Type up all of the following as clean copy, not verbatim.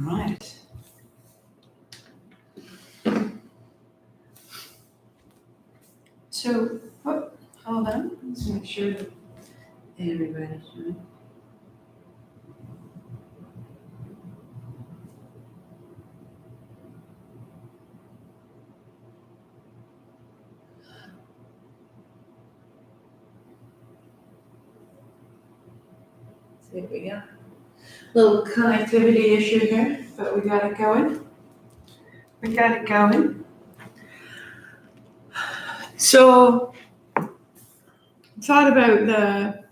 right. So, hold on. Let's make sure that everybody's doing. There we go. Little connectivity issue here, but we got it going. So, thought about the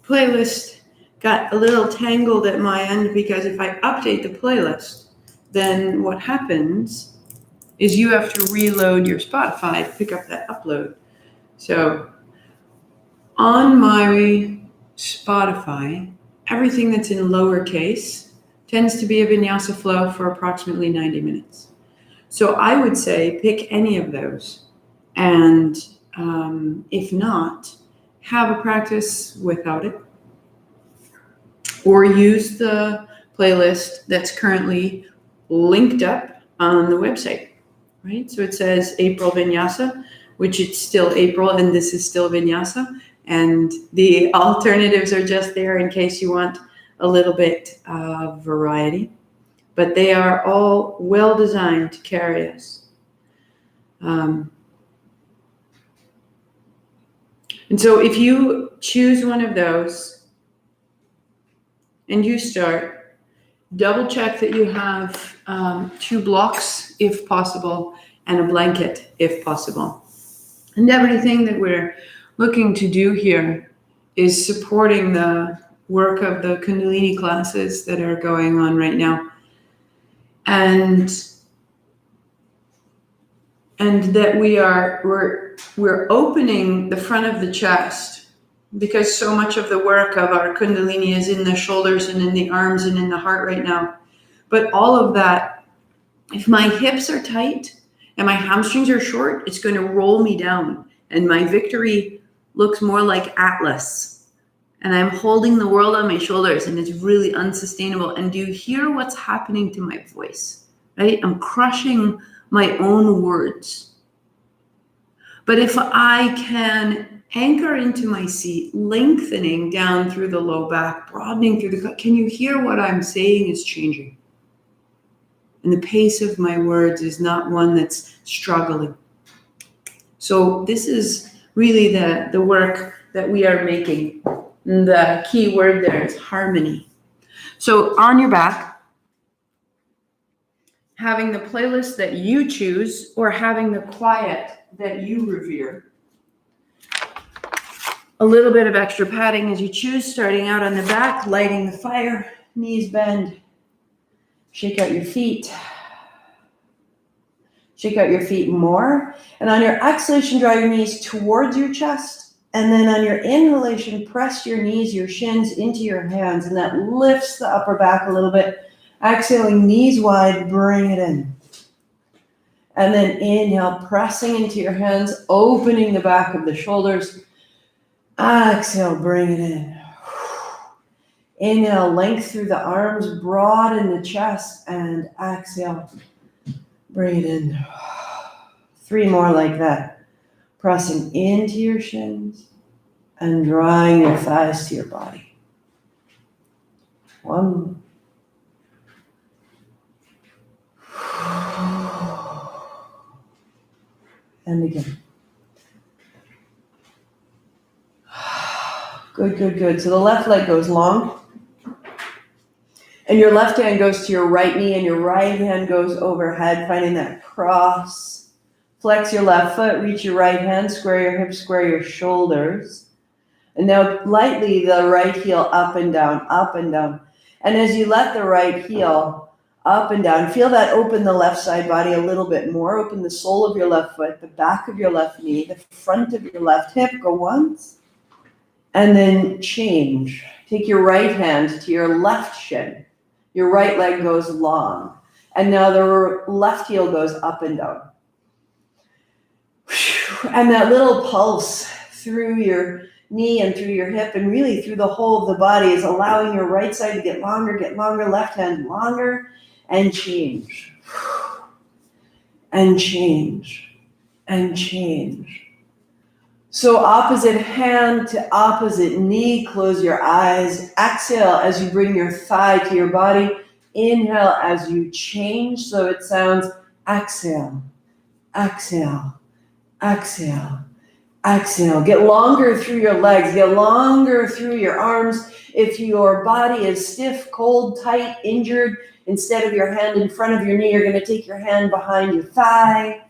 playlist, got a little tangled at my end because if I update the playlist, then what happens is you have to reload your Spotify to pick up that upload. So, on my Spotify, everything that's in lowercase tends to be a vinyasa flow for approximately 90 minutes. So I would say pick any of those. And if not, have a practice without it. Or use the playlist that's currently linked up on the website, right? So it says April Vinyasa, which it's still April and this is still Vinyasa. And the alternatives are just there in case you want a little bit of variety. But they are all well designed to carry us. And so if you choose one of those and you start, double check that you have 2 blocks if possible and a blanket if possible. And everything that we're looking to do here is supporting the work of the kundalini classes that are going on right now. And that we're opening the front of the chest because so much of the work of our kundalini is in the shoulders and in the arms and in the heart right now. But all of that, if my hips are tight and my hamstrings are short, it's going to roll me down. And my victory looks more like Atlas. And I'm holding the world on my shoulders and it's really unsustainable. And do you hear what's happening to my voice, right? I'm crushing my own words. But if I can anchor into my seat, lengthening down through the low back, broadening through the gut, can you hear what I'm saying is changing? And the pace of my words is not one that's struggling. So this is really the work that we are making. And the key word there is harmony. So on your back, having the playlist that you choose or having the quiet that you revere. A little bit of extra padding as you choose, starting out on the back, lighting the fire, knees bend. Shake out your feet. Shake out your feet more. And on your exhalation, draw your knees towards your chest. And then on your inhalation, press your knees, your shins into your hands. And that lifts the upper back a little bit. Exhaling, knees wide, bring it in. And then inhale, pressing into your hands, opening the back of the shoulders. Exhale, bring it in. Inhale, length through the arms, broaden the chest, and exhale, bring it in. 3 more like that. Pressing into your shins and drawing your thighs to your body. 1. And again. Good. So the left leg goes long. And your left hand goes to your right knee and your right hand goes overhead, finding that cross. Flex your left foot, reach your right hand, square your hips, square your shoulders. And now lightly the right heel up and down, up and down. And as you let the right heel up and down, feel that open the left side body a little bit more. Open the sole of your left foot, the back of your left knee, the front of your left hip. Go once. And then change. Take your right hand to your left shin. Your right leg goes long. And now the left heel goes up and down. And that little pulse through your knee and through your hip and really through the whole of the body is allowing your right side to get longer, left hand longer. and change. And change. And change. So opposite hand to opposite knee, close your eyes. Exhale as you bring your thigh to your body. Inhale as you change, so it sounds exhale, exhale, exhale, exhale. Get longer through your legs, get longer through your arms. If your body is stiff, cold, tight, injured, instead of your hand in front of your knee, you're going to take your hand behind your thigh.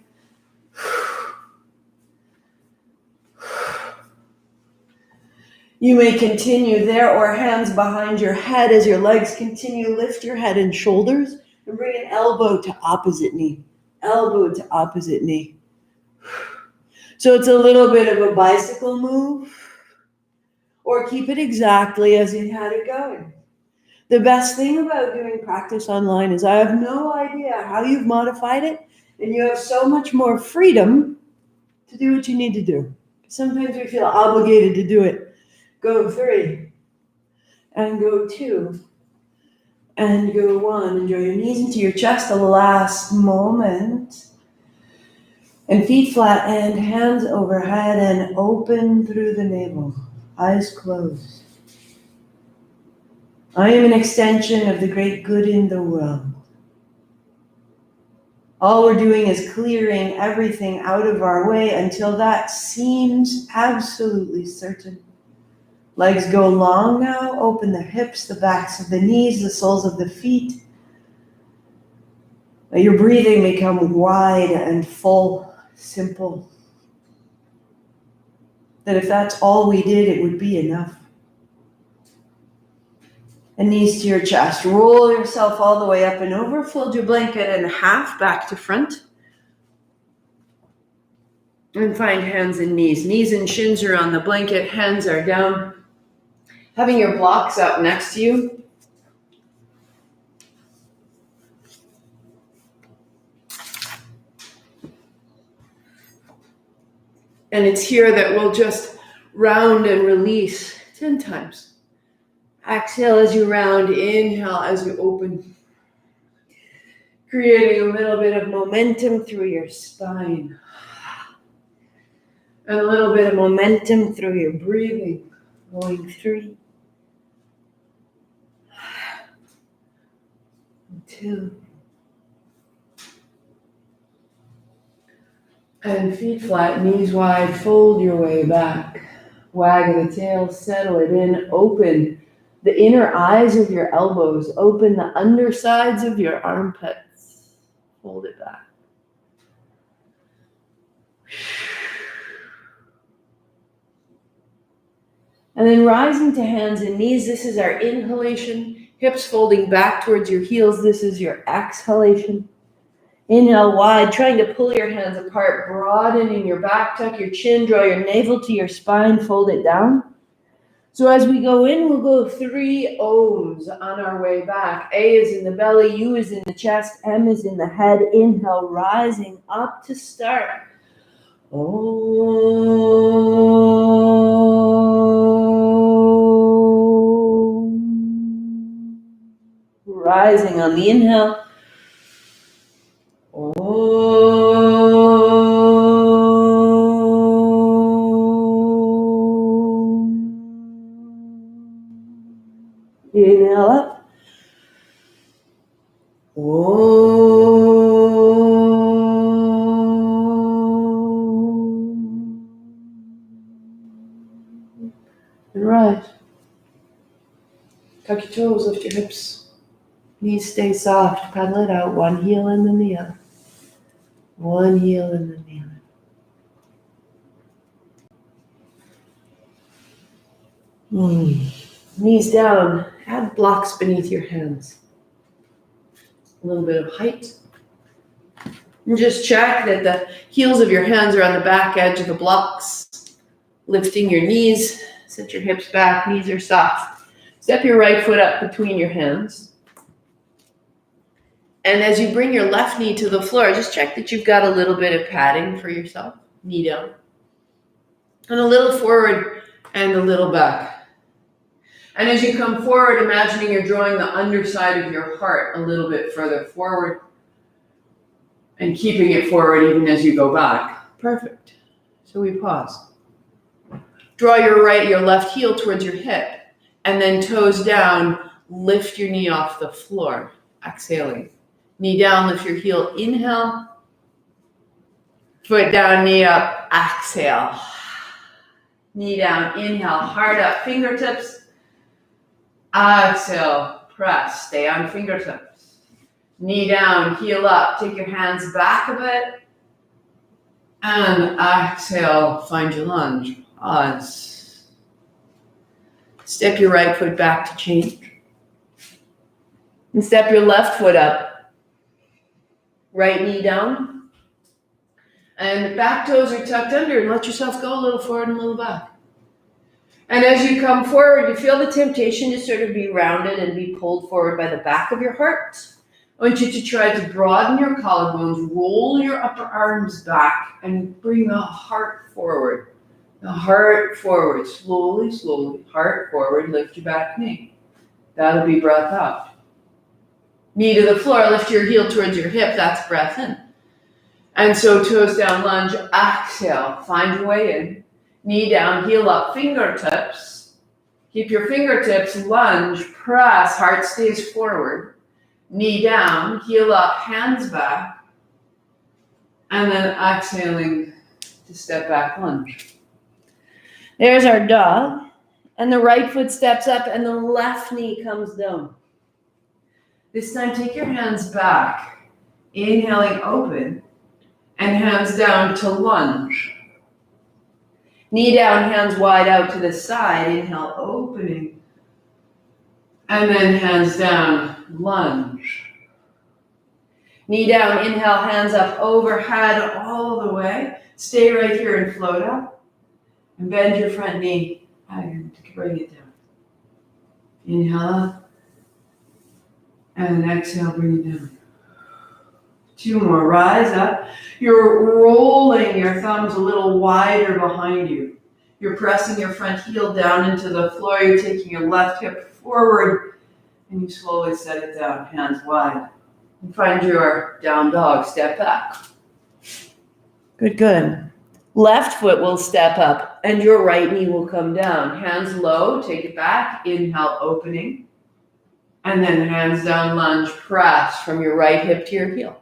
You may continue there or hands behind your head as your legs continue. Lift your head and shoulders and bring an elbow to opposite knee. Elbow to opposite knee. So it's a little bit of a bicycle move, or keep it exactly as you had it going. The best thing about doing practice online is I have no idea how you've modified it, and you have so much more freedom to do what you need to do. Sometimes we feel obligated to do it. Go 3, and go 2, and go 1. And draw your knees into your chest the last moment. And feet flat and hands overhead and open through the navel. Eyes closed. I am an extension of the great good in the world. All we're doing is clearing everything out of our way until that seems absolutely certain. Legs go long now. Open the hips, the backs of the knees, the soles of the feet. Let your breathing become wide and full, simple. That if that's all we did, it would be enough. And knees to your chest. Roll yourself all the way up and over. Fold your blanket in half, back to front. And find hands and knees. Knees and shins are on the blanket. Hands are down. Having your blocks up next to you. And it's here that we'll just round and release 10 times. Exhale as you round, inhale as you open. Creating a little bit of momentum through your spine. And a little bit of momentum through your breathing. Going 3, 2. And feet flat, knees wide, fold your way back. Wag the tail, settle it in, open the inner eyes of your elbows, open the undersides of your armpits. Hold it back. And then rising to hands and knees, this is our inhalation. Hips folding back towards your heels, this is your exhalation. Inhale wide, trying to pull your hands apart, broadening your back, tuck your chin, draw your navel to your spine, fold it down. So as we go in, we'll go 3 O's on our way back. A is in the belly, U is in the chest, M is in the head. Inhale, rising up to start. Rising on the inhale. Inhale up. And rise. Tuck your toes, lift your hips. Knees stay soft. Pedal it out. One heel and then the other. One heel and then the other. Knees down. Add blocks beneath your hands. A little bit of height. And just check that the heels of your hands are on the back edge of the blocks. Lifting your knees. Set your hips back. Knees are soft. Step your right foot up between your hands. And as you bring your left knee to the floor, just check that you've got a little bit of padding for yourself. Knee down. And a little forward and a little back. And as you come forward, imagining you're drawing the underside of your heart a little bit further forward and keeping it forward even as you go back. Perfect. So we pause. Draw your left heel towards your hip, and then toes down, lift your knee off the floor. Exhaling. Knee down, lift your heel, inhale. Foot down, knee up, exhale. Knee down, inhale, heart up, fingertips. Exhale, press, stay on fingertips. Knee down, heel up, take your hands back a bit. And exhale, find your lunge. Pause. Step your right foot back to change. And step your left foot up. Right knee down. And the back toes are tucked under, and let yourself go a little forward and a little back. And as you come forward, you feel the temptation to sort of be rounded and be pulled forward by the back of your heart. I want you to try to broaden your collarbones, roll your upper arms back, and bring the heart forward. The heart forward, slowly, slowly, heart forward, lift your back knee. That'll be breath out. Knee to the floor, lift your heel towards your hip, that's breath in. And so toes down, lunge, exhale, find your way in. Knee down, heel up, fingertips. Keep your fingertips, lunge, press, heart stays forward. Knee down, heel up, hands back. And then exhaling to step back, lunge. There's our dog. And the right foot steps up and the left knee comes down. This time, take your hands back. Inhaling, open. And hands down to lunge. Knee down, hands wide out to the side. Inhale, opening. And then hands down, lunge. Knee down, inhale, hands up overhead all the way. Stay right here and float up. And bend your front knee. To bring it down. Inhale up. And then exhale, bring it down. 2 more, rise up. You're rolling your thumbs a little wider behind you. You're pressing your front heel down into the floor. You're taking your left hip forward and you slowly set it down, hands wide. And find your down dog, step back. Good, good. Left foot will step up and your right knee will come down. Hands low, take it back, inhale, opening. And then hands down, lunge, press from your right hip to your heel.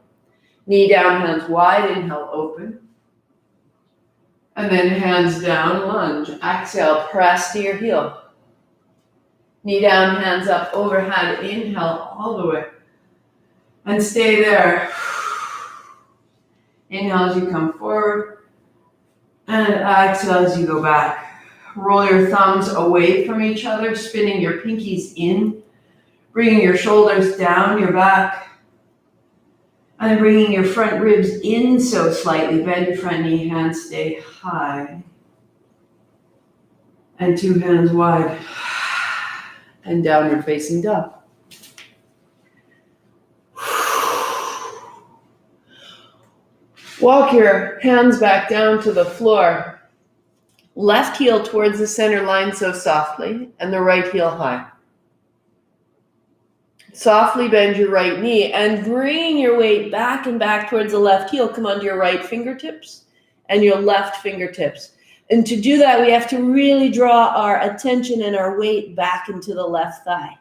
Knee down, hands wide, inhale, open. And then hands down, lunge. Exhale, press to your heel. Knee down, hands up, overhead, inhale all the way. And stay there. Inhale as you come forward. And exhale as you go back. Roll your thumbs away from each other, spinning your pinkies in. Bringing your shoulders down your back. And then bringing your front ribs in so slightly. Bend your front knee, hands stay high. And 2 hands wide. And downward facing dog. Walk your hands back down to the floor. Left heel towards the center line so softly, and the right heel high. Softly bend your right knee and bringing your weight back and back towards the left heel. Come onto your right fingertips and your left fingertips. And to do that, we have to really draw our attention and our weight back into the left thigh.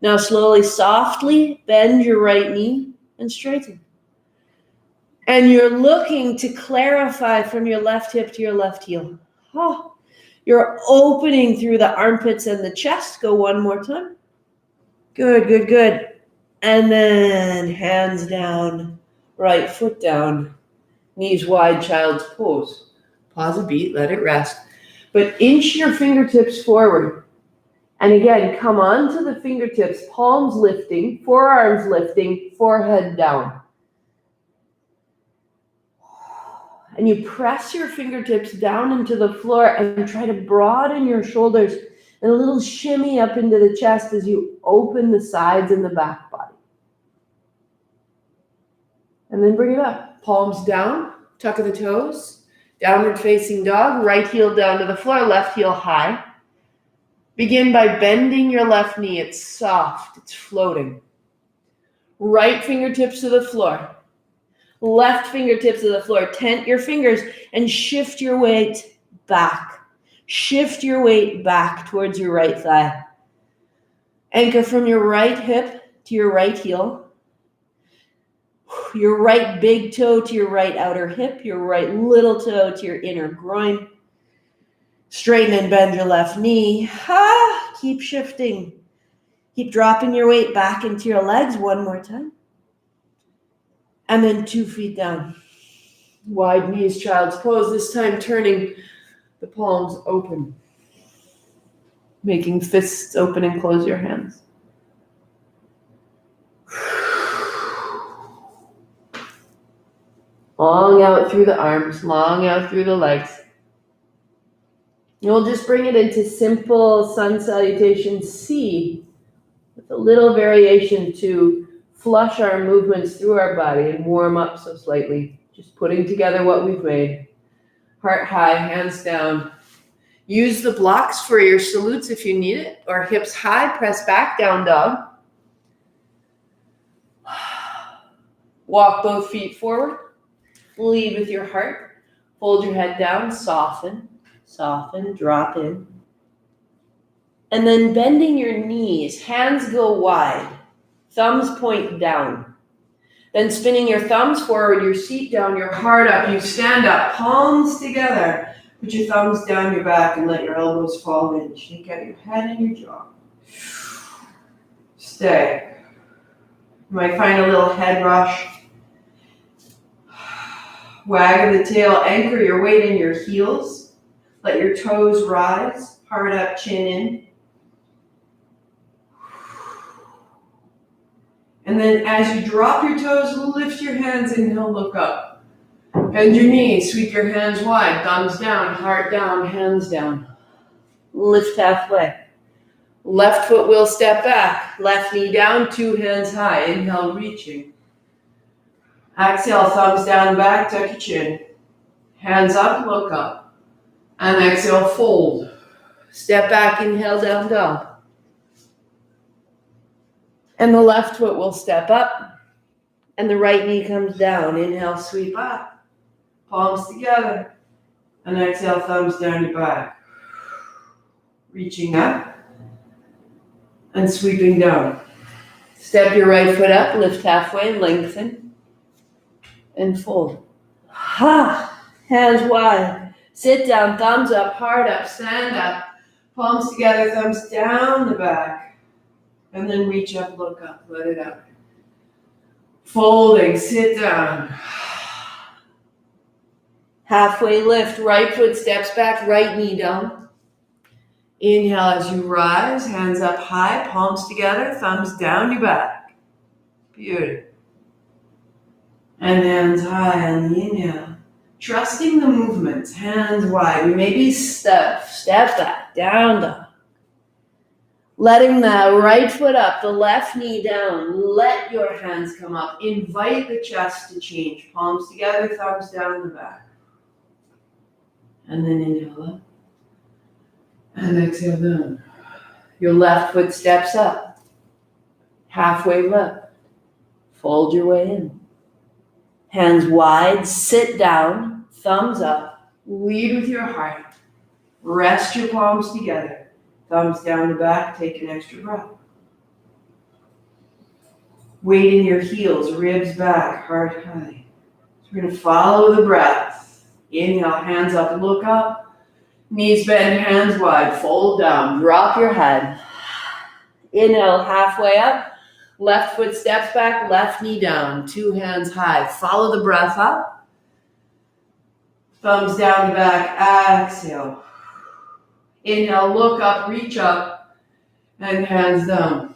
Now slowly, softly bend your right knee and straighten. And you're looking to clarify from your left hip to your left heel. Oh, you're opening through the armpits and the chest. Go one more time. Good, good, good. And then hands down, right foot down, knees wide, child's pose. Pause a beat, let it rest. But inch your fingertips forward. And again, come onto the fingertips, palms lifting, forearms lifting, forehead down. And you press your fingertips down into the floor and try to broaden your shoulders and a little shimmy up into the chest as you open the sides and the back body. And then bring it up. Palms down, tuck of the toes, downward facing dog, right heel down to the floor, left heel high. Begin by bending your left knee. It's soft, it's floating. Right fingertips to the floor. Left fingertips to the floor. Tent your fingers and shift your weight back. Shift your weight back towards your right thigh. Anchor from your right hip to your right heel. Your right big toe to your right outer hip. Your right little toe to your inner groin. Straighten and bend your left knee. Keep shifting. Keep dropping your weight back into your legs one more time. And then 2 feet down. Wide knees, child's pose. This time turning the palms open. Making fists open and close your hands. Long out through the arms, long out through the legs. We'll just bring it into simple sun salutation C with a little variation to flush our movements through our body and warm up so slightly. Just putting together what we've made. Heart high, hands down. Use the blocks for your salutes if you need it, or hips high, press back, down dog. Walk both feet forward. Lead with your heart. Hold your head down, soften, drop in. And then bending your knees, hands go wide, thumbs point down. Then spinning your thumbs forward, your seat down, your heart up, you stand up, palms together. Put your thumbs down your back and let your elbows fall in. Shake out your head and your jaw. Stay. You might find a little head rush. Wag of the tail, anchor your weight in your heels. Let your toes rise, heart up, chin in. And then as you drop your toes, lift your hands, inhale, look up. Bend your knees, sweep your hands wide, thumbs down, heart down, hands down. Lift halfway. Left foot will step back, left knee down, 2 hands high. Inhale, reaching. Exhale, thumbs down, back, tuck your chin. Hands up, look up. And exhale, fold. Step back, inhale, down dog. And the left foot will step up. And the right knee comes down. Inhale, sweep up. Palms together. And exhale, thumbs down your back. Reaching up. And sweeping down. Step your right foot up, lift halfway, lengthen. And fold. Hands wide. Sit down, thumbs up, heart up, stand up. Palms together, thumbs down the back. And then reach up, look up, let it out. Folding, sit down. Halfway lift, right foot steps back, right knee down. Inhale as you rise, hands up high, palms together, thumbs down your back. Beautiful. And hands high on the inhale. Trusting the movements, hands wide. We maybe step back, down dog. Letting the right foot up, the left knee down. Let your hands come up. Invite the chest to change. Palms together, thumbs down the back. And then inhale up. And exhale down. Your left foot steps up. Halfway left. Fold your way in. Hands wide, sit down, thumbs up. Lead with your heart. Rest your palms together. Thumbs down the back, take an extra breath. Weight in your heels, ribs back, heart high. So we're going to follow the breath. Inhale, hands up, look up. Knees bend, hands wide, fold down, drop your head. Inhale, halfway up. Left foot steps back, left knee down, 2 hands high. Follow the breath up. Thumbs down the back, exhale. Inhale, look up, reach up, and hands down.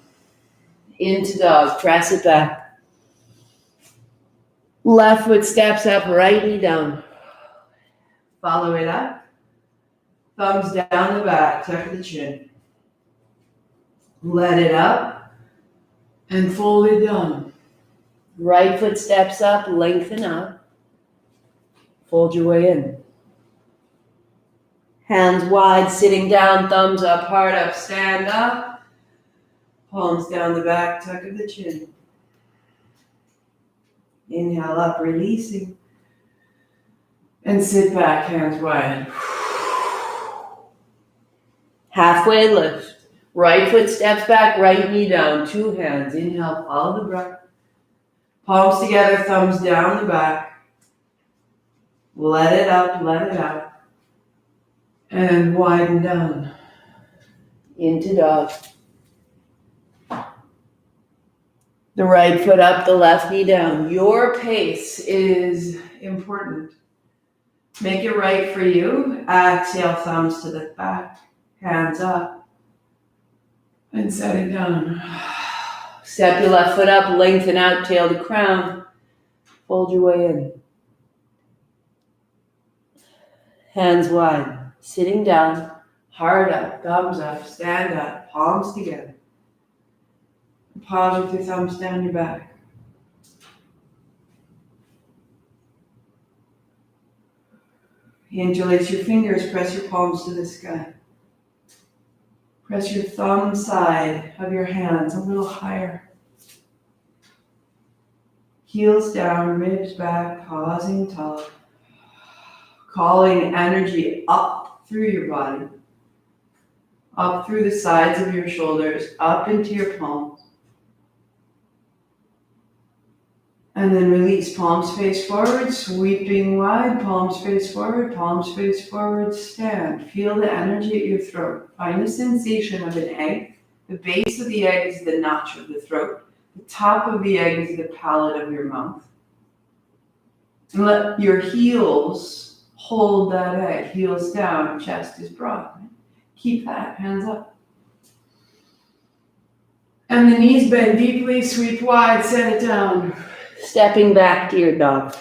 Into dog, press it back. Left foot steps up, right knee down. Follow it up. Thumbs down the back, tuck the chin. Let it up. And fold it down. Right foot steps up, lengthen up. Fold your way in. Hands wide, sitting down, thumbs up, heart up, stand up. Palms down the back, tuck of the chin. Inhale up, releasing. And sit back, hands wide. Halfway lift. Right foot steps back, right knee down, 2 hands. Inhale, follow the breath. Palms together, thumbs down the back. Let it up, let it out. And widen down. Into dog. The right foot up, the left knee down. Your pace is important. Make it right for you. Exhale, thumbs to the back, hands up. And set it down. Step your left foot up, lengthen out, tail to crown. Fold your way in. Hands wide, sitting down, heart up, thumbs up, stand up, palms together. Pause with your thumbs down your back. Interlace your fingers, press your palms to the sky. Press your thumb side of your hands a little higher. Heels down, ribs back, pausing tall. Calling energy up through your body. Up through the sides of your shoulders, up into your palms. And then release, palms face forward, sweeping wide, palms face forward, stand. Feel the energy at your throat. Find the sensation of an egg. The base of the egg is the notch of the throat. The top of the egg is the palate of your mouth. And let your heels hold that egg. Heels down, chest is broad. Keep that, hands up. And the knees bend deeply, sweep wide, set it down. Stepping back to your dog.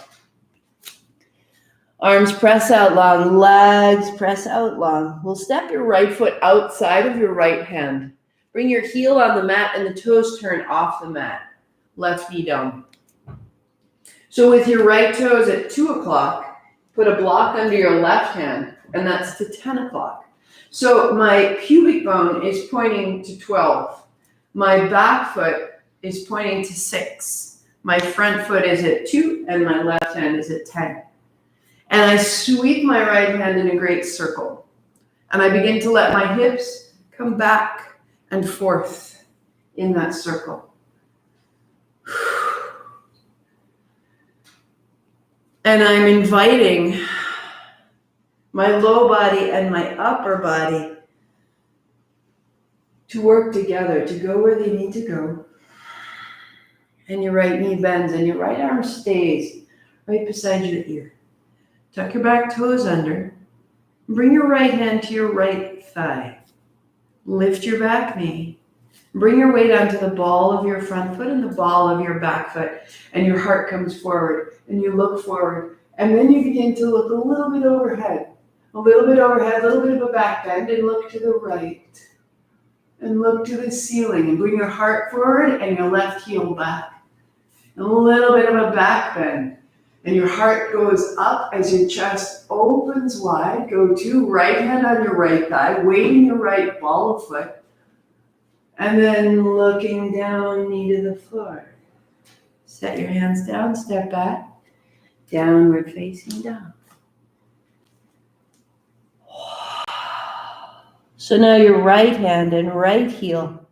Arms press out long, legs press out long. We'll step your right foot outside of your right hand. Bring your heel on the mat and the toes turn off the mat. Left knee down. So with your right toes at 2 o'clock, put a block under your left hand, and that's to 10 o'clock. So my pubic bone is pointing to 12. My back foot is pointing to 6. My front foot is at 2 and my left hand is at 10. And I sweep my right hand in a great circle. And I begin to let my hips come back and forth in that circle. And I'm inviting my low body and my upper body to work together, to go where they need to go. And your right knee bends and your right arm stays right beside your ear. Tuck your back toes under. Bring your right hand to your right thigh. Lift your back knee. Bring your weight onto the ball of your front foot and the ball of your back foot. And your heart comes forward and you look forward. And then you begin to look a little bit overhead. A little bit overhead, a little bit of a back bend, and look to the right. And look to the ceiling and bring your heart forward and your left heel back. And a little bit of a back bend. And your heart goes up as your chest opens wide. Go to right hand on your right thigh, weighting your right ball of foot. And then looking down, knee to the floor. Set your hands down, step back. Downward facing dog. So now your right hand and right heel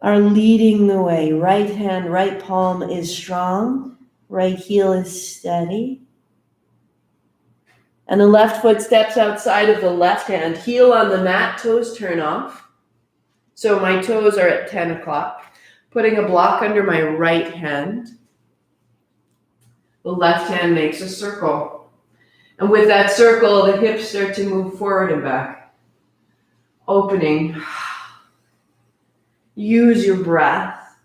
are leading the way. Right hand, right palm is strong. Right heel is steady. And the left foot steps outside of the left hand. Heel on the mat, toes turn off. So my toes are at 10 o'clock. Putting a block under my right hand. The left hand makes a circle. And with that circle, the hips start to move forward and back. Opening. Use your breath.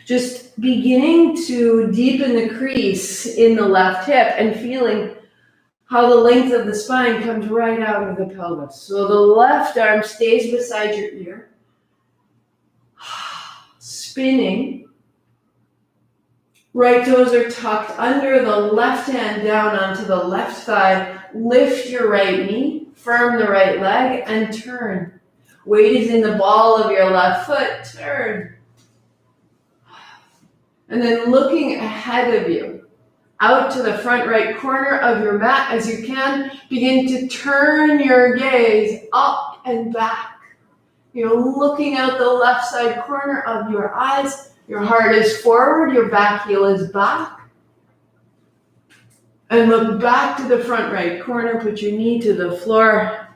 Just beginning to deepen the crease in the left hip and feeling how the length of the spine comes right out of the pelvis. So the left arm stays beside your ear. Spinning. Right toes are tucked under, the left hand down onto the left thigh. Lift your right knee, firm the right leg, and turn. Weight is in the ball of your left foot. Turn. And then looking ahead of you, out to the front right corner of your mat as you can, begin to turn your gaze up and back. You're looking out the left side corner of your eyes. Your heart is forward, your back heel is back. And look back to the front right corner, put your knee to the floor,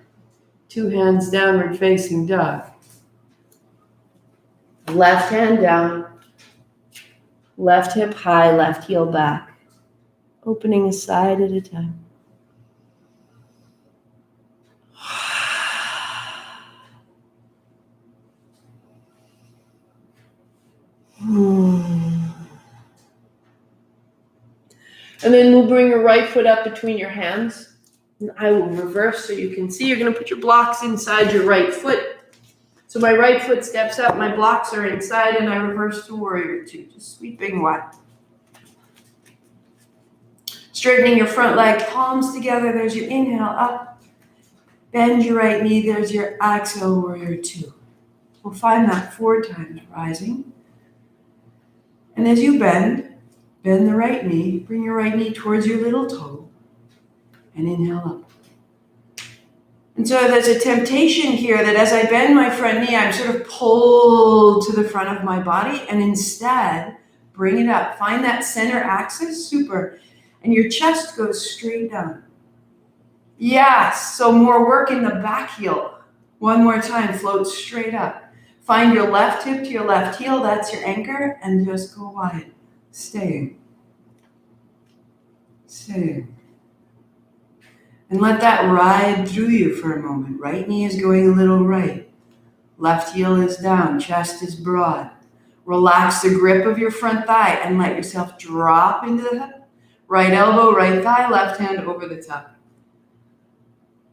2 hands downward facing dog. Left hand down, left hip high, left heel back. Opening a side at a time. And then we'll bring your right foot up between your hands. And I will reverse so you can see. You're going to put your blocks inside your right foot. So my right foot steps up, my blocks are inside, and I reverse to warrior two, just sweeping wide. Straightening your front leg, palms together. There's your inhale up. Bend your right knee. There's your exhale, warrior two. We'll find that 4 times, rising. And as you bend the right knee. Bring your right knee towards your little toe. And inhale up. And so there's a temptation here that as I bend my front knee, I'm sort of pulled to the front of my body. And instead, bring it up. Find that center axis. Super. And your chest goes straight down. Yes. So more work in the back heel. One more time. Float straight up. Find your left hip to your left heel. That's your anchor. And just go wide. Staying. Staying. And let that ride through you for a moment. Right knee is going a little right. Left heel is down. Chest is broad. Relax the grip of your front thigh and let yourself drop into the hip. Right elbow, right thigh, left hand over the top.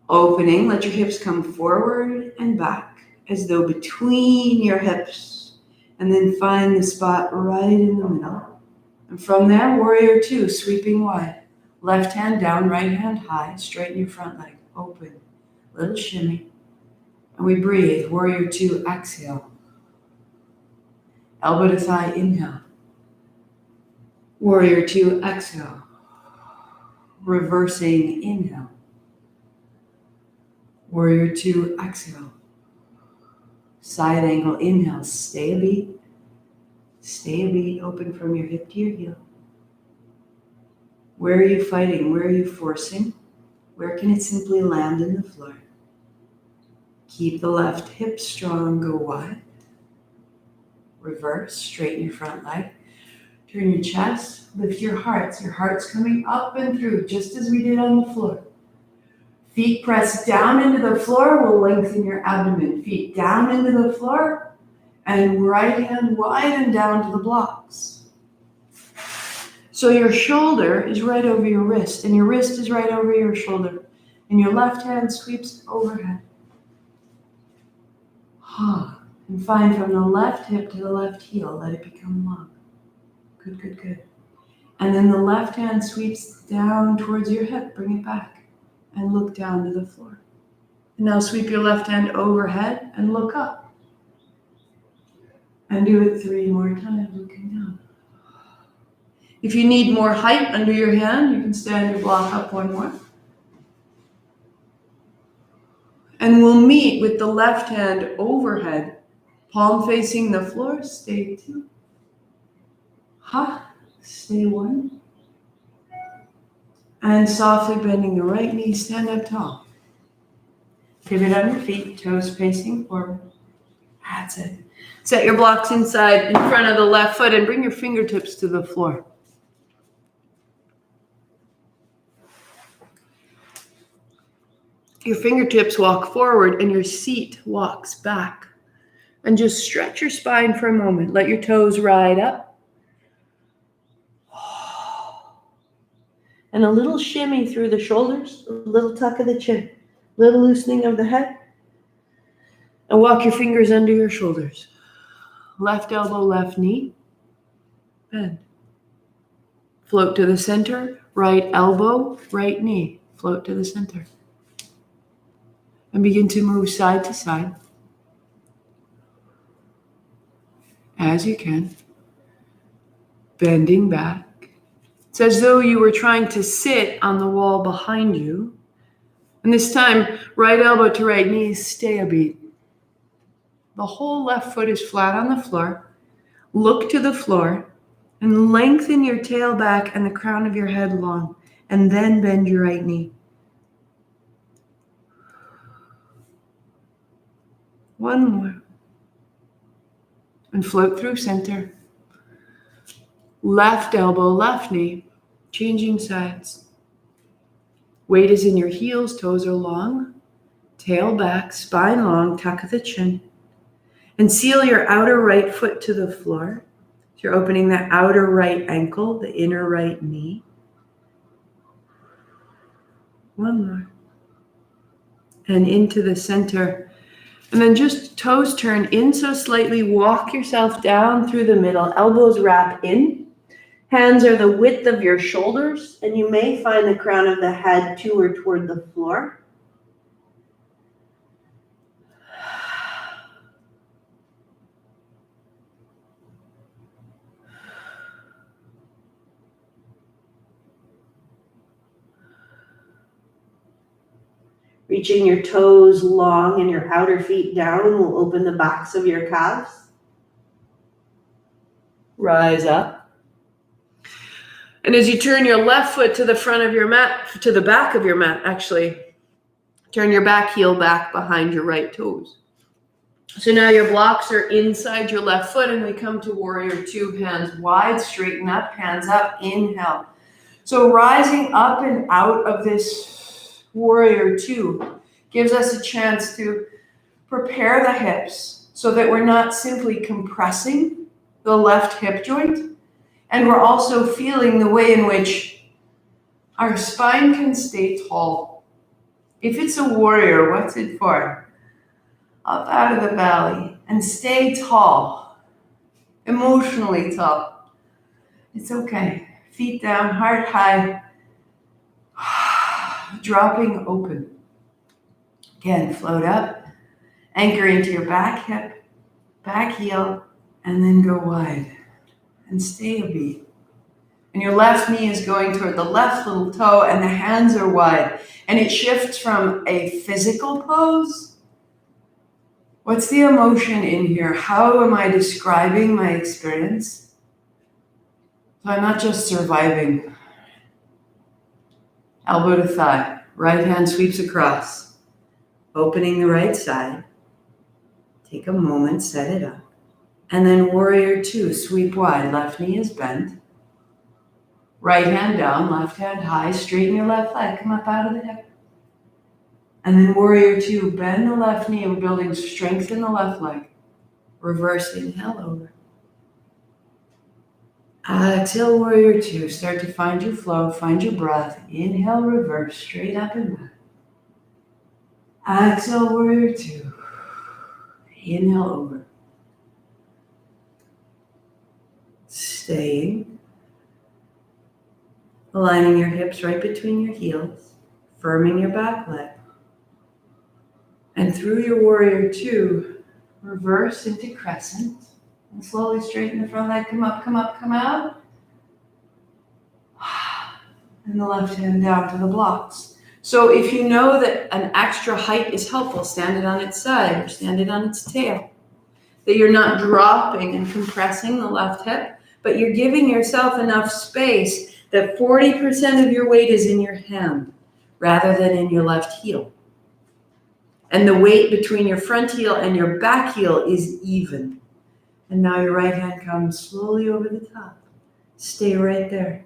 Opening, let your hips come forward and back as though between your hips. And then find the spot right in the middle. And from there, warrior two, sweeping wide. Left hand down, right hand high. Straighten your front leg. Open. Little shimmy. And we breathe. Warrior two, exhale. Elbow to thigh, inhale. Warrior two, exhale. Reversing, inhale. Warrior two, exhale. Side angle, inhale. Stay a beat. Stay a beat. Open from your hip to your heel. Where are you fighting? Where are you forcing? Where can it simply land in the floor? Keep the left hip strong, go wide. Reverse, straighten your front leg. Turn your chest, lift your hearts. Your heart's coming up and through, just as we did on the floor. Feet press down into the floor, will lengthen your abdomen. Feet down into the floor, and right hand wide and down to the blocks. So your shoulder is right over your wrist, and your wrist is right over your shoulder, and your left hand sweeps overhead. And find from the left hip to the left heel, let it become long. Good, good, good. And then the left hand sweeps down towards your hip, bring it back, and look down to the floor. And now sweep your left hand overhead and look up. And do it 3 more times, looking down. If you need more height under your hand, you can stand your block up 1 more. And we'll meet with the left hand overhead, palm facing the floor. Stay 2. Stay 1. And softly bending the right knee, stand up tall. Pivot on your feet, toes facing forward. That's it. Set your blocks inside in front of the left foot and bring your fingertips to the floor. Your fingertips walk forward and your seat walks back. And just stretch your spine for a moment. Let your toes ride up. And a little shimmy through the shoulders, a little tuck of the chin, little loosening of the head. And walk your fingers under your shoulders. Left elbow, left knee. Bend. Float to the center, right elbow, right knee. Float to the center. And begin to move side to side as you can, bending back. It's as though you were trying to sit on the wall behind you. And this time, right elbow to right knee, stay a beat. The whole left foot is flat on the floor. Look to the floor and lengthen your tail back and the crown of your head long. And then bend your right knee. One more. And float through center. Left elbow, left knee. Changing sides. Weight is in your heels, toes are long. Tail back, spine long, tuck the chin. And seal your outer right foot to the floor. So you're opening the outer right ankle, the inner right knee. One more. And into the center. And then just toes turn in so slightly. Walk yourself down through the middle. Elbows wrap in. Hands are the width of your shoulders. And you may find the crown of the head to or toward the floor. Reaching your toes long and your outer feet down will open the backs of your calves. Rise up. And as you turn your left foot to the front of your mat, to the back of your mat, actually, turn your back heel back behind your right toes. So now your blocks are inside your left foot and we come to warrior two, hands wide, straighten up, hands up, inhale. So rising up and out of this warrior two gives us a chance to prepare the hips so that we're not simply compressing the left hip joint, and we're also feeling the way in which our spine can stay tall. If it's a warrior, what's it for? Up out of the belly and stay tall, emotionally tall. It's okay. Feet down, heart high, dropping open. Again, float up, anchor into your back hip, back heel, and then go wide. And stay a beat. And your left knee is going toward the left little toe and the hands are wide. And it shifts from a physical pose. What's the emotion in here? How am I describing my experience? So I'm not just surviving. Elbow to thigh. Right hand sweeps across. Opening the right side. Take a moment, set it up. And then warrior two, sweep wide. Left knee is bent. Right hand down, left hand high. Straighten your left leg. Come up out of the hip. And then warrior two, bend the left knee. We're building strength in the left leg. Reverse inhale over. Exhale, warrior two. Start to find your flow, find your breath. Inhale, reverse, straight up and back. Exhale, warrior two. Inhale over. Staying. Aligning your hips right between your heels. Firming your back leg. And through your warrior two, reverse into crescent. And slowly straighten the front leg. Come up, come up, come out. And the left hand down to the blocks. So if you know that an extra height is helpful, stand it on its side or stand it on its tail. That you're not dropping and compressing the left hip, but you're giving yourself enough space that 40% of your weight is in your hand rather than in your left heel. And the weight between your front heel and your back heel is even. And now your right hand comes slowly over the top. Stay right there.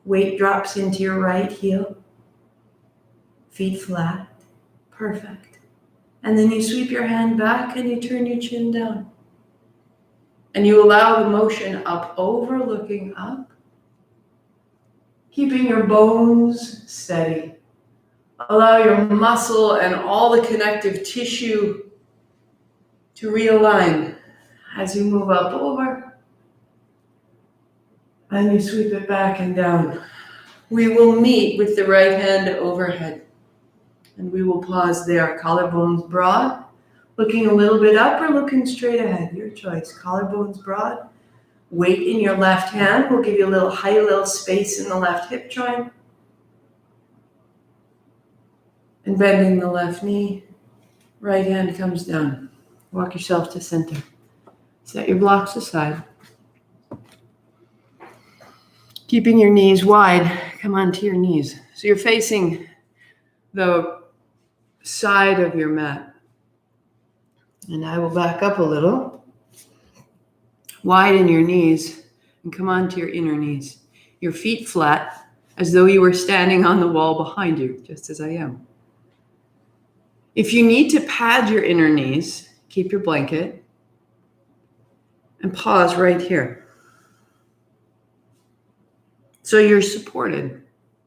Weight drops into your right heel. Feet flat. Perfect. And then you sweep your hand back and you turn your chin down. And you allow the motion up over, looking up. Keeping your bones steady. Allow your muscle and all the connective tissue to realign as you move up over And you sweep it back and down. We will meet with the right hand overhead. And we will pause there. Collarbones broad. Looking a little bit up or looking straight ahead. Your choice. Collarbones broad. Weight in your left hand. We'll give you a little height, a little space in the left hip joint. And bending the left knee. Right hand comes down. Walk yourself to center. Set your blocks aside. Keeping your knees wide, come onto your knees. So you're facing the side of your mat. And I will back up a little. Widen your knees and come onto your inner knees. Your feet flat, as though you were standing on the wall behind you, just as I am. If you need to pad your inner knees, keep your blanket and pause right here. So you're supported.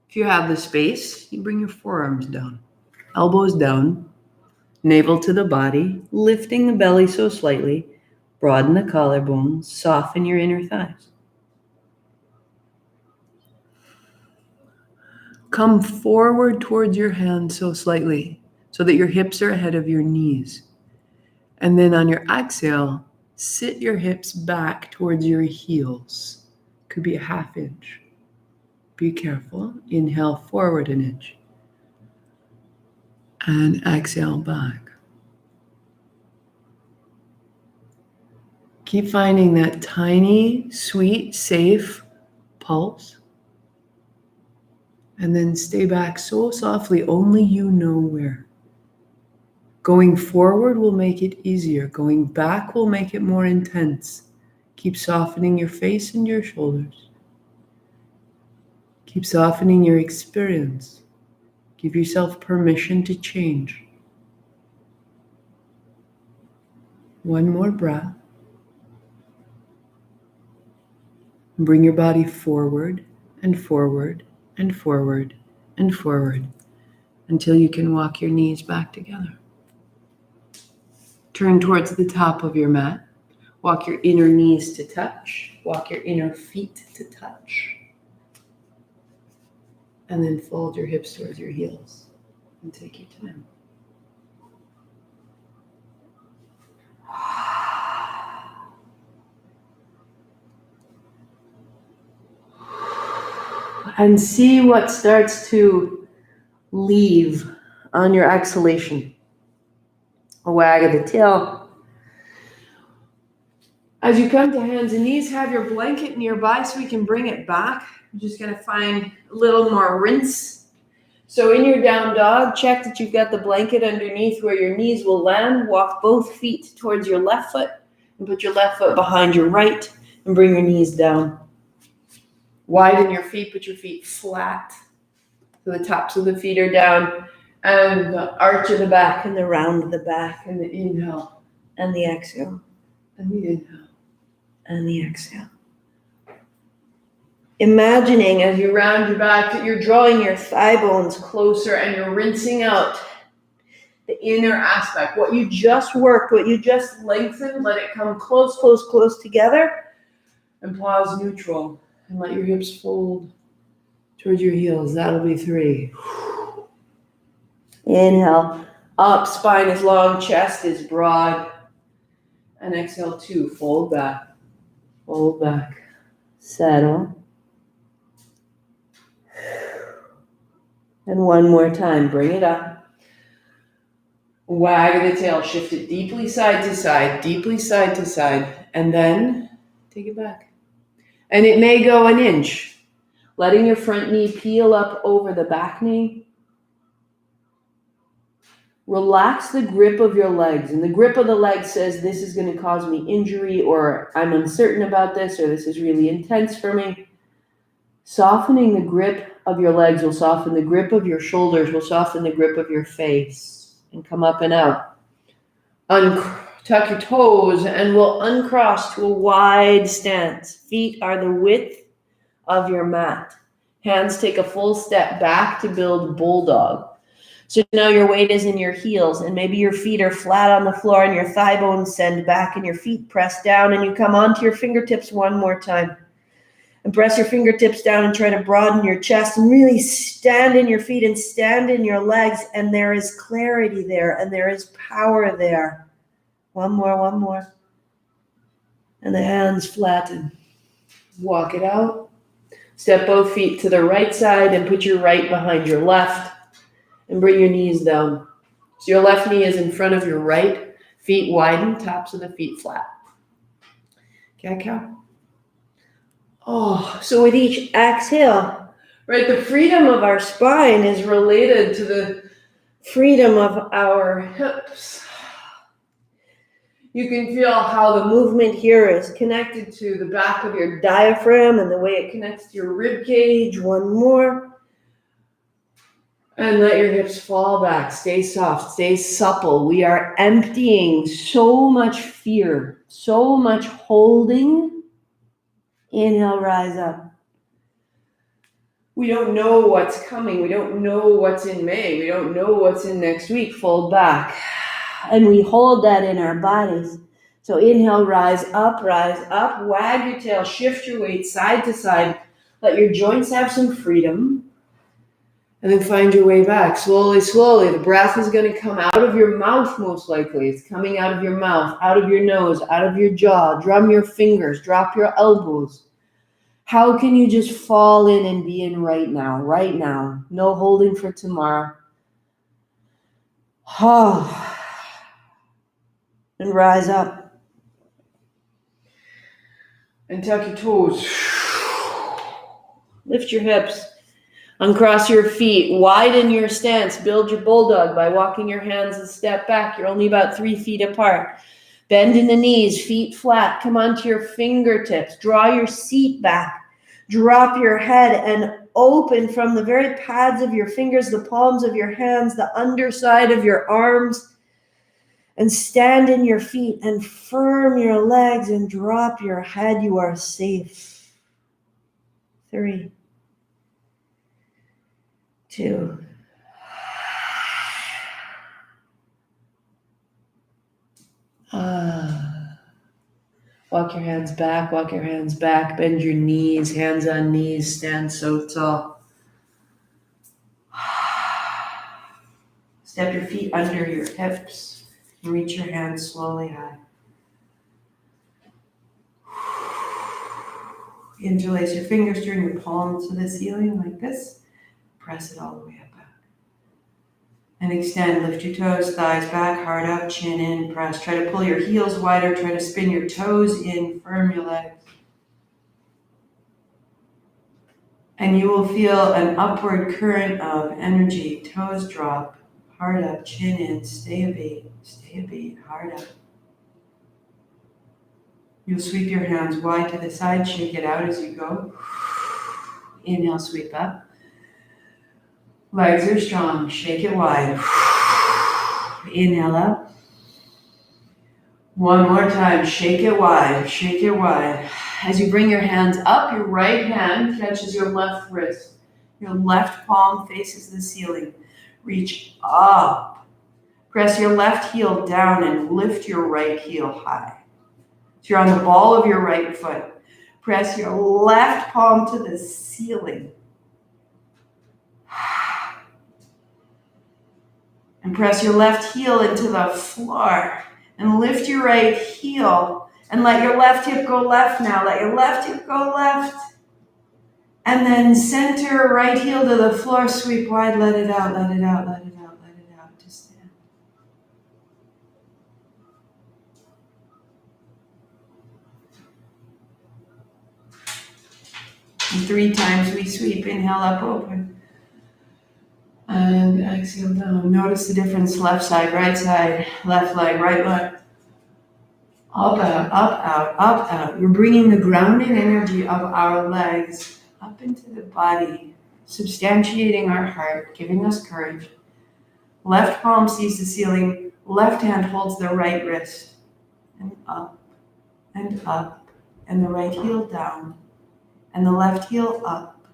If you have the space, you bring your forearms down, elbows down, navel to the body, lifting the belly so slightly, broaden the collarbones, soften your inner thighs. Come forward towards your hands so slightly so that your hips are ahead of your knees. And then on your exhale, sit your hips back towards your heels. Could be a ½ inch. Be careful. Inhale forward an inch. And exhale back. Keep finding that tiny, sweet, safe pulse. And then stay back so softly, only you know where. Going forward will make it easier. Going back will make it more intense. Keep softening your face and your shoulders. Keep softening your experience. Give yourself permission to change. One more breath. Bring your body forward and forward and forward and forward until you can walk your knees back together. Turn towards the top of your mat. Walk your inner knees to touch. Walk your inner feet to touch. And then fold your hips towards your heels and take your time. And see what starts to leave on your exhalation. A wag of the tail. As you come to hands and knees, have your blanket nearby so we can bring it back. I'm just going to find a little more rinse. So in your down dog, check that you've got the blanket underneath where your knees will land. Walk both feet towards your left foot and put your left foot behind your right and bring your knees down. Widen your feet, put your feet flat so the tops of the feet are down. And the arch of the back and the round of the back and the inhale and the exhale and the inhale and the exhale. Imagining as you round your back that you're drawing your thigh bones closer and you're rinsing out the inner aspect. What you just worked, what you just lengthened, let it come close, close, close together. And pause neutral and let your hips fold towards your heels. That'll be 3. Inhale, up, spine is long, chest is broad. And exhale 2, fold back, settle. And one more time, bring it up. Wag the tail, shift it deeply side to side, and then take it back. And it may go an inch, letting your front knee peel up over the back knee. Relax the grip of your legs. And the grip of the legs says this is going to cause me injury, or I'm uncertain about this, or this is really intense for me. Softening the grip of your legs will soften the grip of your shoulders, will soften the grip of your face, and come up and out. Tuck your toes and we'll uncross to a wide stance. Feet are the width of your mat. Hands take a full step back to build bulldog. So now your weight is in your heels and maybe your feet are flat on the floor and your thigh bones send back and your feet press down and you come onto your fingertips one more time. And press your fingertips down and try to broaden your chest and really stand in your feet and stand in your legs. And there is clarity there and there is power there. One more. And the hands flatten. Walk it out. Step both feet to the right side and put your right behind your left. And bring your knees down. So your left knee is in front of your right. Feet widen, tops of the feet flat. Cat-cow. Oh, so with each exhale, right, the freedom of our spine is related to the freedom of our hips. You can feel how the movement here is connected to the back of your diaphragm and the way it connects to your rib cage. One more. And let your hips fall back. Stay soft. Stay supple. We are emptying so much fear, so much holding. Inhale, rise up. We don't know what's coming. We don't know what's in May. We don't know what's in next week. Fold back. And we hold that in our bodies. So inhale, rise up, wag your tail, shift your weight side to side. Let your joints have some freedom. And then find your way back. Slowly. The breath is going to come out of your mouth most likely. It's coming out of your mouth, out of your nose, out of your jaw. Drum your fingers, drop your elbows. How can you just fall in and be in right now? Right now. No holding for tomorrow. And rise up. And tuck your toes. Lift your hips. Uncross your feet. Widen your stance. Build your bulldog by walking your hands a step back. You're only about 3 feet apart. Bend in the knees, feet flat. Come onto your fingertips. Draw your seat back. Drop your head and open from the very pads of your fingers, the palms of your hands, the underside of your arms. And stand in your feet and firm your legs and drop your head. You are safe. 3, 2. Walk your hands back, bend your knees, hands on knees, stand so tall. Step your feet under your hips and reach your hands slowly high. Interlace your fingers, turn your palms to the ceiling like this. Press it all the way up. And extend, lift your toes, thighs back, heart up, chin in, press. Try to pull your heels wider, try to spin your toes in, firm your legs. And you will feel an upward current of energy. Toes drop, heart up, chin in, stay a beat, heart up. You'll sweep your hands wide to the side, shake it out as you go. Inhale, sweep up. Legs are strong, shake it wide. Inhale up. One more time, shake it wide, shake it wide. As you bring your hands up, your right hand catches your left wrist. Your left palm faces the ceiling. Reach up. Press your left heel down and lift your right heel high. So you're on the ball of your right foot. Press your left palm to the ceiling. And press your left heel into the floor. And lift your right heel. And let your left hip go left now. Let your left hip go left. And then center right heel to the floor. Sweep wide. Let it out. Let it out. Let it out. Let it out. Just stand. And 3 times we sweep. Inhale up, open. And exhale down. Notice the difference. Left side, right side, left leg, right leg. Up, out, up, out, up, out. We're bringing the grounding energy of our legs up into the body, substantiating our heart, giving us courage. Left palm sees the ceiling. Left hand holds the right wrist. And up, and up. And the right heel down. And the left heel up.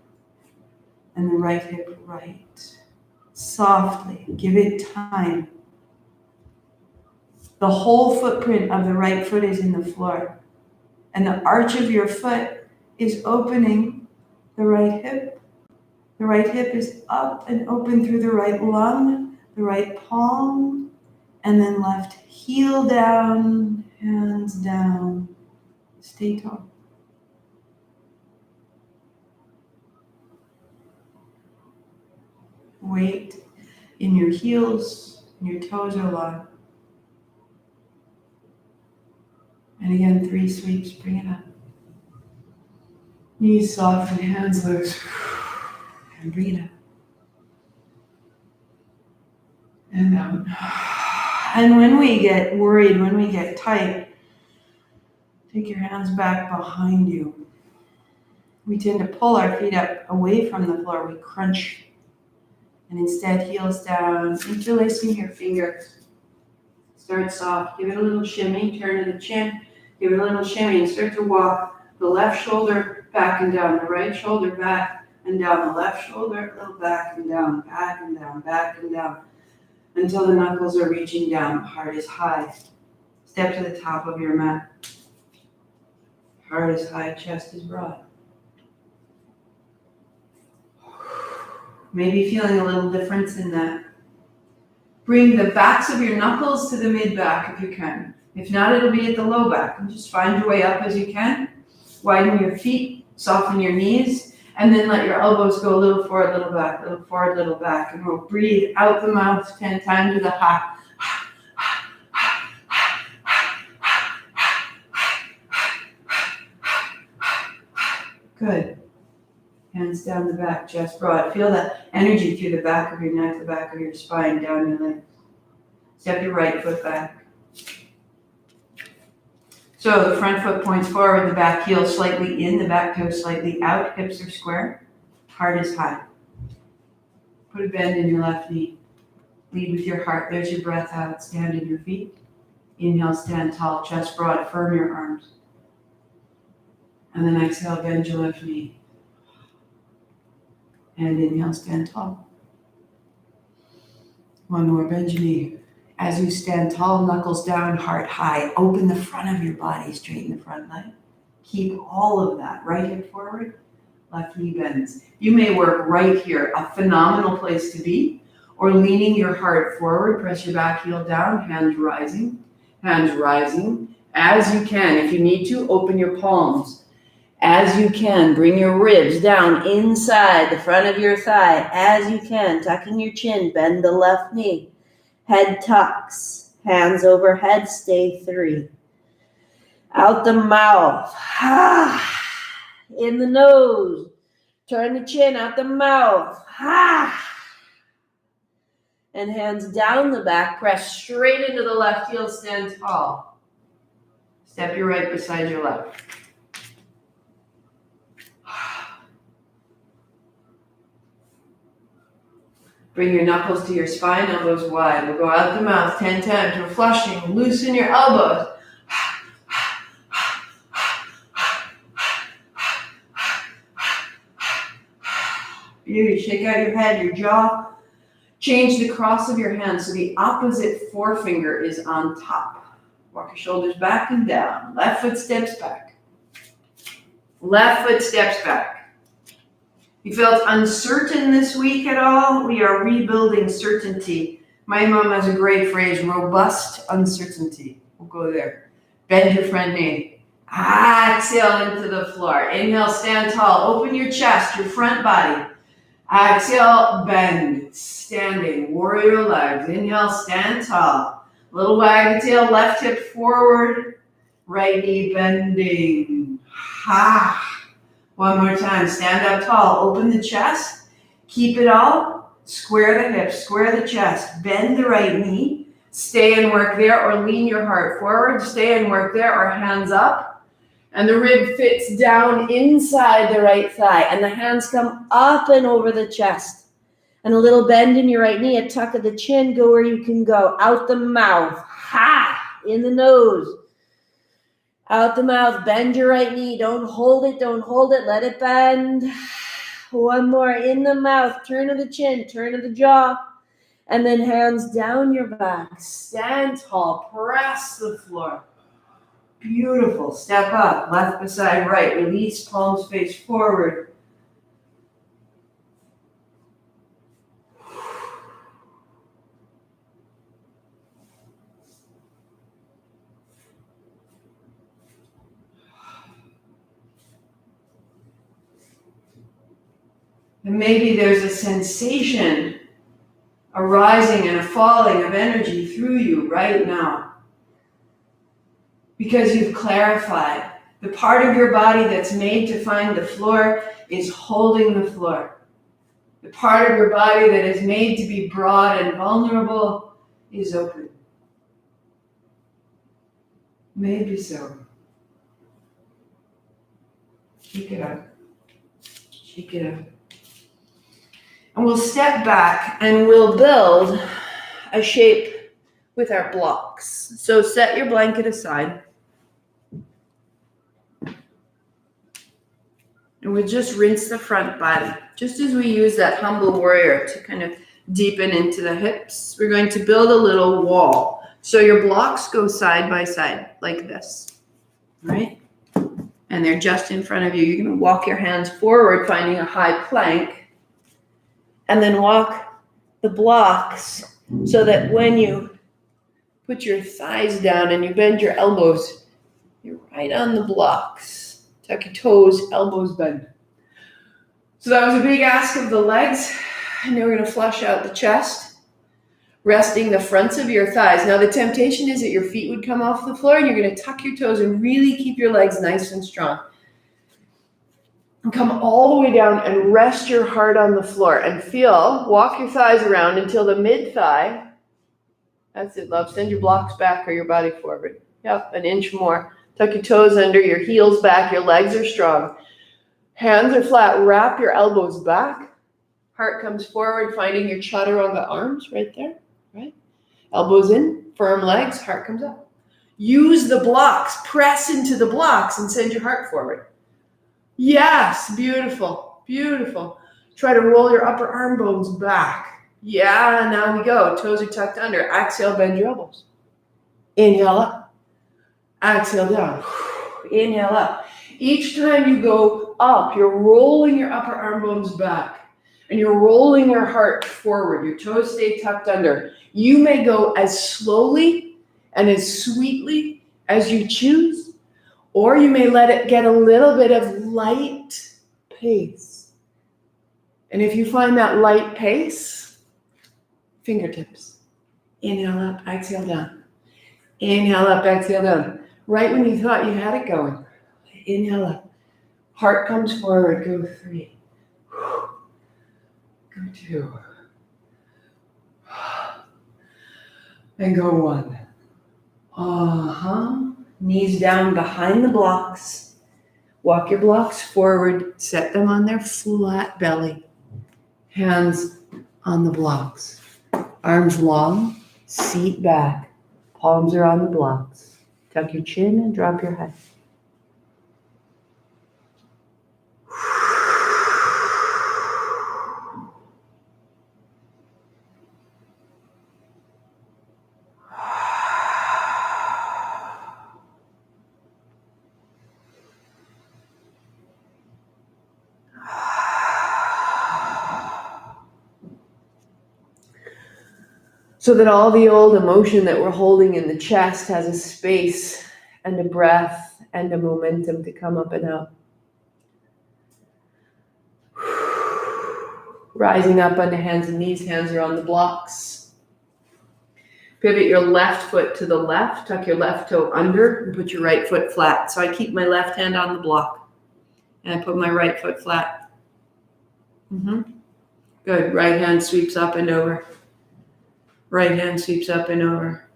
And the right hip right. Softly, give it time. The whole footprint of the right foot is in the floor. And the arch of your foot is opening the right hip. The right hip is up and open through the right lung, the right palm, and then left heel down, hands down. Stay tall. Weight in your heels, and your toes are long. And again, 3 sweeps, bring it up. Knees soften, hands loose. And bring it up. And down. And when we get worried, when we get tight, take your hands back behind you. We tend to pull our feet up away from the floor. We crunch. And instead, heels down, interlacing your fingers. Start soft. Give it a little shimmy. Turn to the chin. Give it a little shimmy and start to walk the left shoulder back and down. The right shoulder back and down. The left shoulder, a little back and down. Back and down. Back and down. Until the knuckles are reaching down. Heart is high. Step to the top of your mat. Heart is high. Chest is broad. Maybe feeling a little difference in that. Bring the backs of your knuckles to the mid-back if you can. If not, it'll be at the low back. And just find your way up as you can. Widen your feet, soften your knees, and then let your elbows go a little forward, little back, little forward, little back. And we'll breathe out the mouth 10 times with a ha. Good. Hands down the back, chest broad. Feel that energy through the back of your neck, the back of your spine, down your legs. Step your right foot back. So the front foot points forward, the back heel slightly in, the back toe slightly out, hips are square, heart is high. Put a bend in your left knee. Lead with your heart. There's your breath out. Stand in your feet. Inhale, stand tall, chest broad, firm your arms. And then exhale, bend your left knee. And inhale, stand tall. One more, bend your knee. As you stand tall, knuckles down, heart high. Open the front of your body, straighten the front leg. Keep all of that. Right hip forward, left knee bends. You may work right here, a phenomenal place to be, or leaning your heart forward, press your back heel down, hands rising. As you can. If you need to, open your palms. As you can, bring your ribs down inside the front of your thigh. As you can, tucking your chin, bend the left knee. Head tucks, hands overhead, stay 3. Out the mouth, in the nose. Turn the chin out the mouth, and hands down the back, press straight into the left heel, stand tall. Step your right beside your left. Bring your knuckles to your spine, elbows wide. We'll go out the mouth 10 times. We're flushing. Loosen your elbows. Beauty. Shake out your head, your jaw. Change the cross of your hands so the opposite forefinger is on top. Walk your shoulders back and down. Left foot steps back. Left foot steps back. You felt uncertain this week at all? We are rebuilding certainty. My mom has a great phrase, robust uncertainty. We'll go there. Bend your front knee. Exhale into the floor. Inhale, stand tall. Open your chest, your front body. Exhale, bend. Standing, warrior legs. Inhale, stand tall. Little wag the tail, left hip forward. Right knee bending. One more time, stand up tall, open the chest, keep it all, square the hips, square the chest, bend the right knee, stay and work there, or lean your heart forward, stay and work there, or hands up, and the rib fits down inside the right thigh, and the hands come up and over the chest, and a little bend in your right knee, a tuck of the chin, go where you can go, out the mouth, in the nose. Out the mouth, bend your right knee. Don't hold it, let it bend. One more, in the mouth, turn to the chin, turn to the jaw. And then hands down your back. Stand tall, press the floor. Beautiful. Step up, left beside right. Release, palms face forward. And maybe there's a sensation, a rising and a falling of energy through you right now. Because you've clarified. The part of your body that's made to find the floor is holding the floor. The part of your body that is made to be broad and vulnerable is open. Maybe so. Shake it up. Shake it up. And we'll step back and we'll build a shape with our blocks. So set your blanket aside. And we'll just rinse the front body. Just as we use that humble warrior to kind of deepen into the hips, we're going to build a little wall. So your blocks go side by side like this, right? And they're just in front of you. You're going to walk your hands forward, finding a high plank, and then walk the blocks so that when you put your thighs down and you bend your elbows, you're right on the blocks. Tuck your toes, elbows bend. So that was a big ask of the legs. And now we're going to flush out the chest, resting the fronts of your thighs. Now the temptation is that your feet would come off the floor and you're going to tuck your toes and really keep your legs nice and strong. And come all the way down and rest your heart on the floor and walk your thighs around until the mid-thigh. That's it, love. Send your blocks back or your body forward. Yep, an inch more. Tuck your toes under, your heels back, your legs are strong. Hands are flat, wrap your elbows back. Heart comes forward, finding your chaturanga arms right there, right? Elbows in, firm legs, heart comes up. Use the blocks, press into the blocks and send your heart forward. Yes, beautiful, beautiful. Try to roll your upper arm bones back. Yeah, now we go. Toes are tucked under. Exhale, bend your elbows. Inhale up. Exhale down. Inhale up. Each time you go up, you're rolling your upper arm bones back and you're rolling your heart forward. Your toes stay tucked under. You may go as slowly and as sweetly as you choose, or you may let it get a little bit of light pace. And if you find that light pace, fingertips. Inhale up, exhale down. Inhale up, exhale down. Right when you thought you had it going. Inhale up. Heart comes forward. Go 3. Go 2. And go 1. Knees down behind the blocks. Walk your blocks forward. Set them on their flat belly. Hands on the blocks. Arms long. Seat back. Palms are on the blocks. Tuck your chin and drop your head. So that all the old emotion that we're holding in the chest has a space and a breath and a momentum to come up and out. Rising up onto hands and knees, hands are on the blocks. Pivot your left foot to the left, tuck your left toe under, and put your right foot flat. So I keep my left hand on the block, and I put my right foot flat. Good. Right hand sweeps up and over. Right hand sweeps up and over.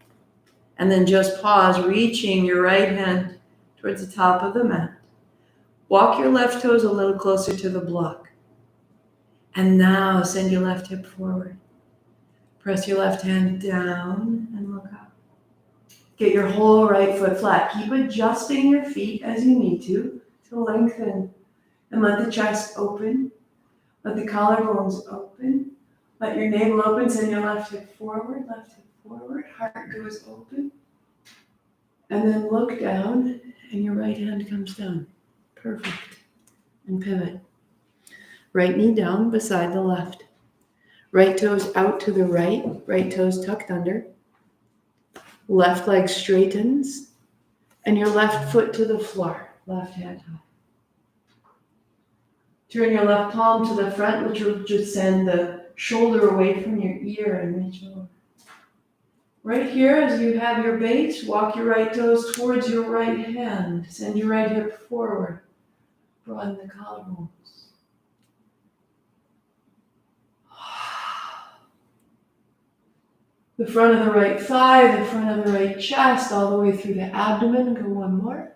And then just pause, reaching your right hand towards the top of the mat. Walk your left toes a little closer to the block. And now send your left hip forward. Press your left hand down and look up. Get your whole right foot flat. Keep adjusting your feet as you need to lengthen. And let the chest open. Let the collarbones open. Let your navel open. Send your left hip forward. Left hip forward. Heart goes open. And then look down, and your right hand comes down. Perfect. And pivot. Right knee down beside the left. Right toes out to the right toes tucked under. Left leg straightens, and your left foot to the floor. Left hand high. Turn your left palm to the front, which will just send the shoulder away from your ear and reach over. Right here, as you have your base, walk your right toes towards your right hand. Send your right hip forward. Broaden the collarbones. The front of the right thigh, the front of the right chest, all the way through the abdomen. Go one more.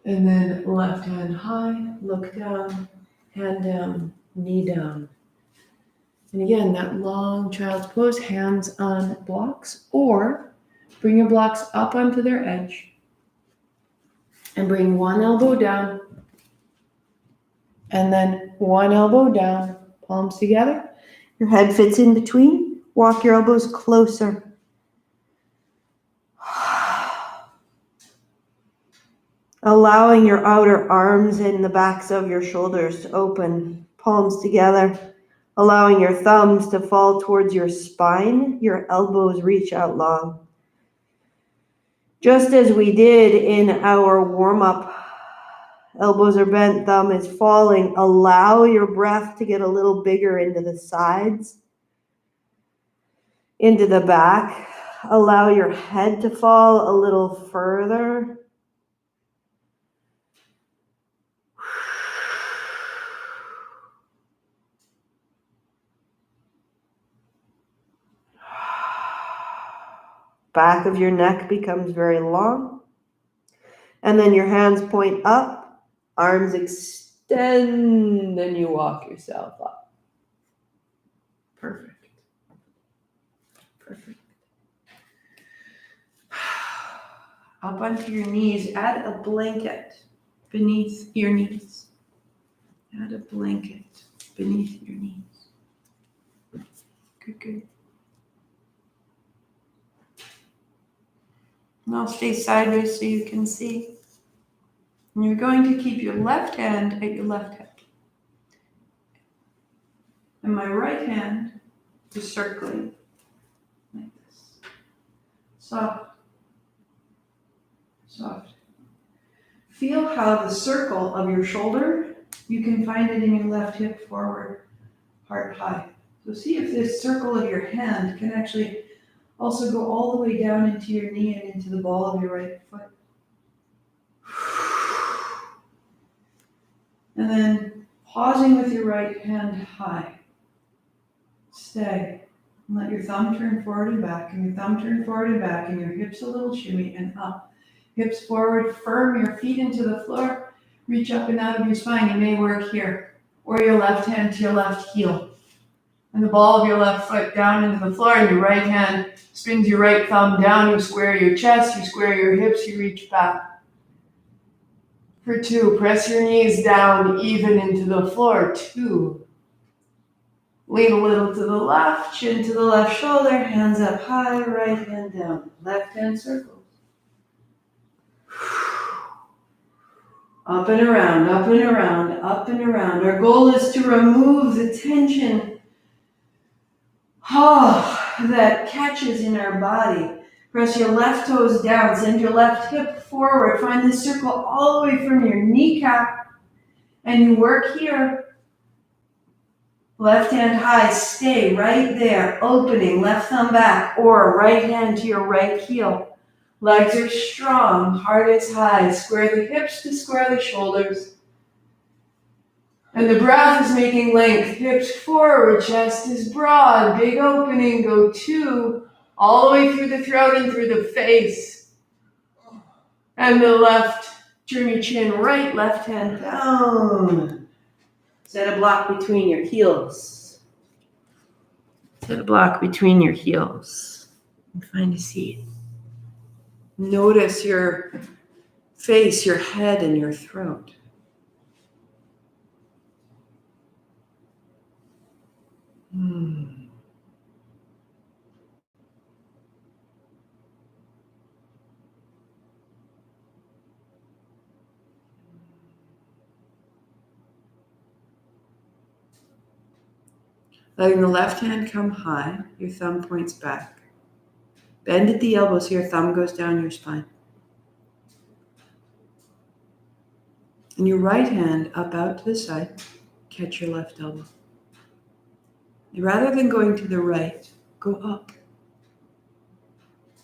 And then left hand high, look down, hand down, knee down. And again, that long child's pose, hands on blocks, or bring your blocks up onto their edge and bring one elbow down and then one elbow down, palms together. Your head fits in between. Walk your elbows closer. Allowing your outer arms and the backs of your shoulders to open, palms together. Allowing your thumbs to fall towards your spine, your elbows reach out long. Just as we did in our warm-up, elbows are bent, thumb is falling. Allow your breath to get a little bigger into the sides, into the back. Allow your head to fall a little further. Back of your neck becomes very long. And then your hands point up, arms extend, and you walk yourself up. Perfect. Perfect. Up onto your knees, add a blanket beneath your knees. Add a blanket beneath your knees. Good, good. And I'll stay sideways so you can see. And you're going to keep your left hand at your left hip. And my right hand is circling like this. Soft. Soft. Feel how the circle of your shoulder, you can find it in your left hip forward, heart high. So see if this circle of your hand can actually also go all the way down into your knee and into the ball of your right foot. And then pausing with your right hand high. Stay. And let your thumb turn forward and back, and your thumb turn forward and back, and your hips a little shimmy and up. Hips forward, firm your feet into the floor. Reach up and out of your spine. You may work here. Or your left hand to your left heel. And the ball of your left foot down into the floor, and your right hand spins your right thumb down. You square your chest, you square your hips, you reach back. For 2, press your knees down even into the floor. 2. Lean a little to the left, chin to the left shoulder, hands up high, right hand down. Left hand circles. Up and around, up and around, up and around. Our goal is to remove the tension that catches in our body. Press your left toes down, send your left hip forward. Find the circle all the way from your kneecap. And you work here. Left hand high, stay right there, opening, left thumb back, or right hand to your right heel. Legs are strong, heart is high. Square the hips to square the shoulders. And the breath is making length. Hips forward, chest is broad, big opening. Go 2, all the way through the throat and through the face. And the left, turn your chin right, left hand down. Set a block between your heels. Set a block between your heels. And find a seat. Notice your face, your head, and your throat. Letting the left hand come high, your thumb points back. Bend at the elbow so your thumb goes down your spine. And your right hand up out to the side, catch your left elbow. And rather than going to the right, go up.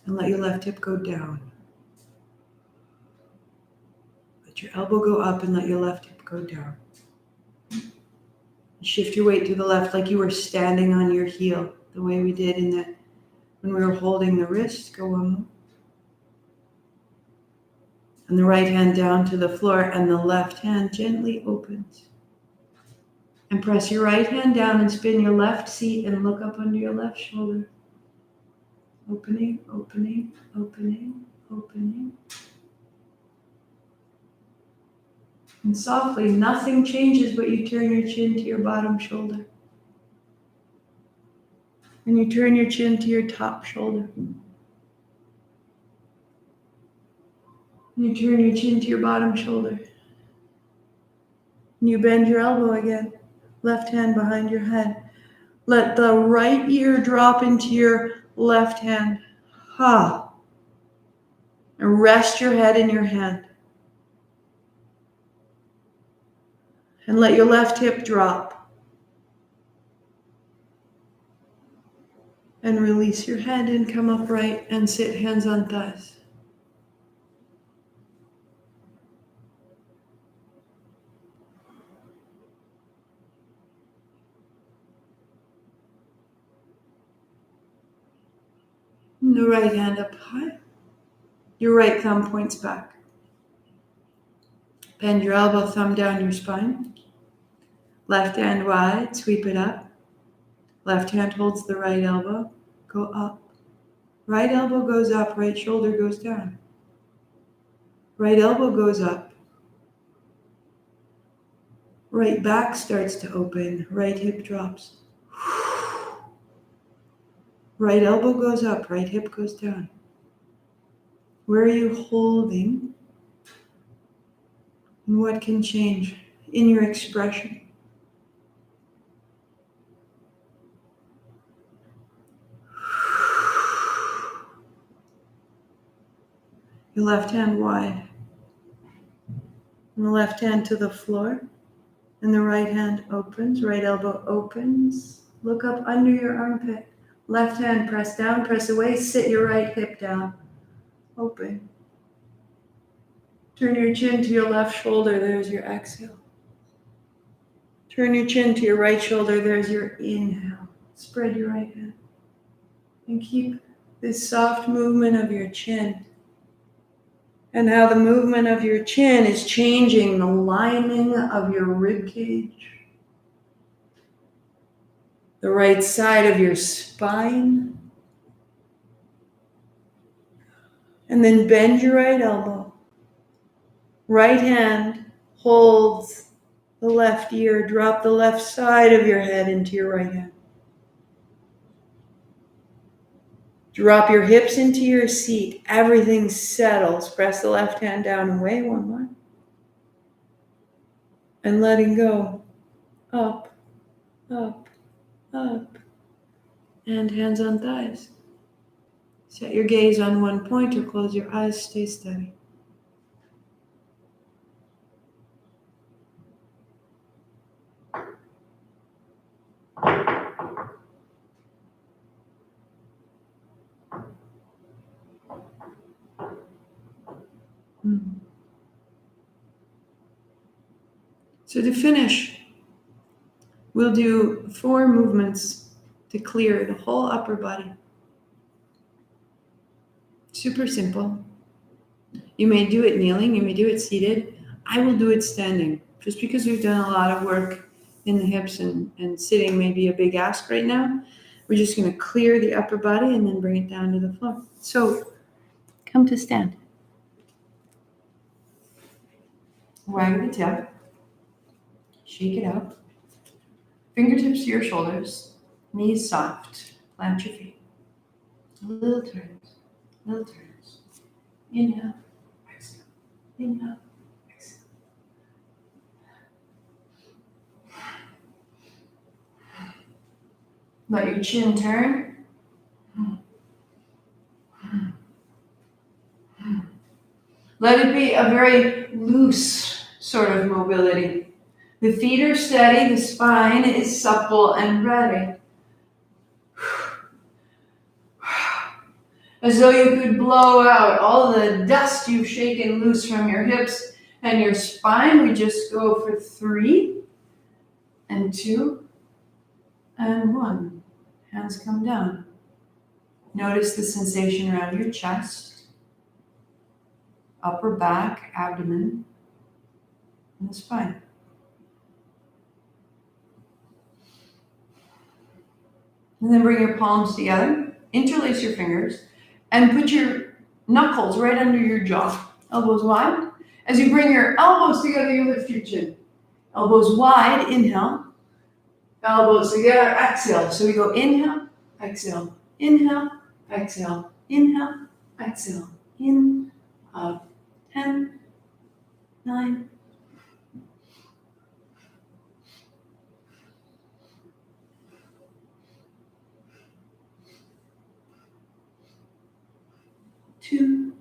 And let your left hip go down. Let your elbow go up and let your left hip go down. Shift your weight to the left like you were standing on your heel, the way we did when we were holding the wrist. Go one more. And the right hand down to the floor and the left hand gently opens. And press your right hand down and spin your left seat and look up under your left shoulder. Opening, opening, opening, opening. And softly, nothing changes, but you turn your chin to your bottom shoulder. And you turn your chin to your top shoulder. And you turn your chin to your bottom shoulder. And you bend your elbow again. Left hand behind your head. Let the right ear drop into your left hand. Ha. And rest your head in your hand. And let your left hip drop. And release your head and come upright and sit hands on thighs. And the right hand up high. Your right thumb points back. Bend your elbow, thumb down your spine. Left hand wide, sweep it up. Left hand holds the right elbow. Go up. Right elbow goes up, right shoulder goes down. Right elbow goes up. Right back starts to open. Right hip drops. Right elbow goes up, right hip goes down. Where are you holding? And what can change in your expression? Your left hand wide. And the left hand to the floor. And the right hand opens. Right elbow opens. Look up under your armpit. Left hand press down, press away. Sit your right hip down. Open. Turn your chin to your left shoulder. There's your exhale. Turn your chin to your right shoulder. There's your inhale. Spread your right hand. And keep this soft movement of your chin. And how the movement of your chin is changing the lining of your rib cage. The right side of your spine. And then bend your right elbow. Right hand holds the left ear. Drop the left side of your head into your right hand. Drop your hips into your seat. Everything settles. Press the left hand down and away. One more. And letting go. Up, up, up. And hands on thighs. Set your gaze on one point or close your eyes. Stay steady. So to finish, we'll do 4 movements to clear the whole upper body. Super simple. You may do it kneeling, you may do it seated. I will do it standing, just because we've done a lot of work in the hips and sitting may be a big ask right now. We're just going to clear the upper body and then bring it down to the floor. So come to stand. Wag the tail. Shake it out. Fingertips to your shoulders. Knees soft. Plant your feet. Little turns. Little turns. Inhale. Exhale. Inhale. Exhale. Let your chin turn. Let it be a very loose sort of mobility. The feet are steady, the spine is supple and ready. As though you could blow out all the dust you've shaken loose from your hips and your spine. We just go for 3 and 2 and 1. Hands come down. Notice the sensation around your chest, upper back, abdomen, and the spine. And then bring your palms together, interlace your fingers, and put your knuckles right under your jaw. Elbows wide. As you bring your elbows together, you lift your chin. Elbows wide, inhale. Elbows together, exhale. So we go inhale, exhale, inhale, exhale, inhale, exhale, in, out, 10, 9, 2,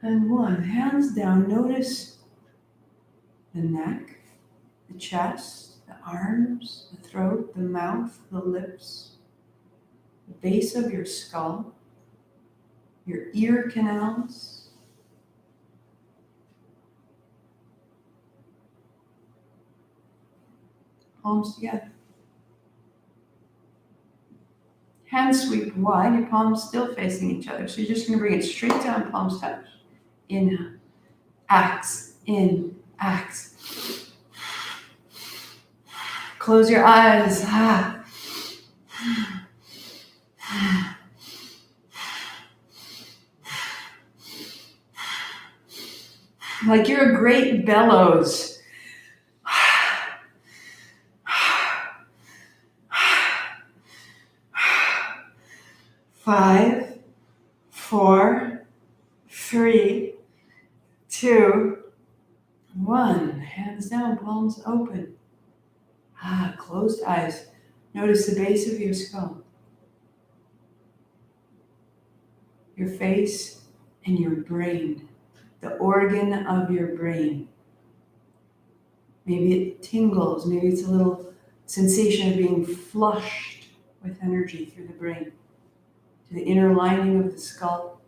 and 1. Hands down. Notice the neck, the chest, the arms, the throat, the mouth, the lips, the base of your skull, your ear canals. Palms together. Hands sweep wide, your palms still facing each other. So you're just going to bring it straight down, palms touch. Inhale. Axe. In. Axe. Close your eyes. Like you're a great bellows. 5, 4, 3, 2, 1. Hands down, palms open. Closed eyes. Notice the base of your skull, your face, and your brain, the organ of your brain. Maybe it tingles, maybe it's a little sensation of being flushed with energy through the brain to the inner lining of the skull.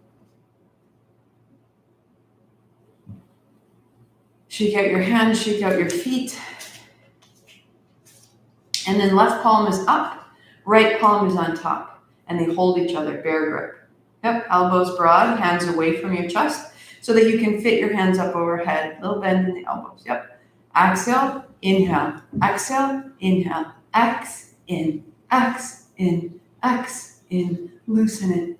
Shake out your hands, shake out your feet. And then left palm is up, right palm is on top. And they hold each other, bear grip. Yep, elbows broad, hands away from your chest so that you can fit your hands up overhead. Little bend in the elbows, yep. Exhale, inhale, exhale, inhale, X, in, X, in, X, in. Loosen it.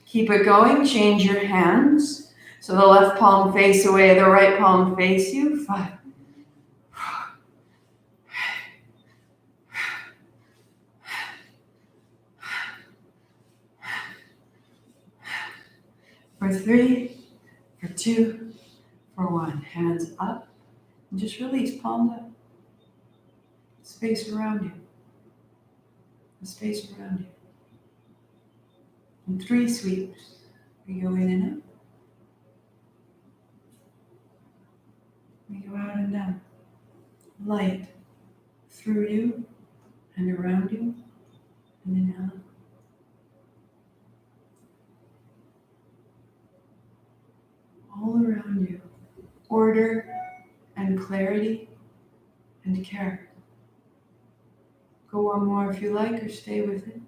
Keep it going. Change your hands. So the left palm face away, the right palm face you. 5. For 3, for 2, for 1. Hands up. And just release, palms up. Space around you. The space around you. In 3 sweeps, we go in and out. We go out and down. Light through you and around you and in and out. All around you. Order and clarity and care. Go one more if you like, or stay with it.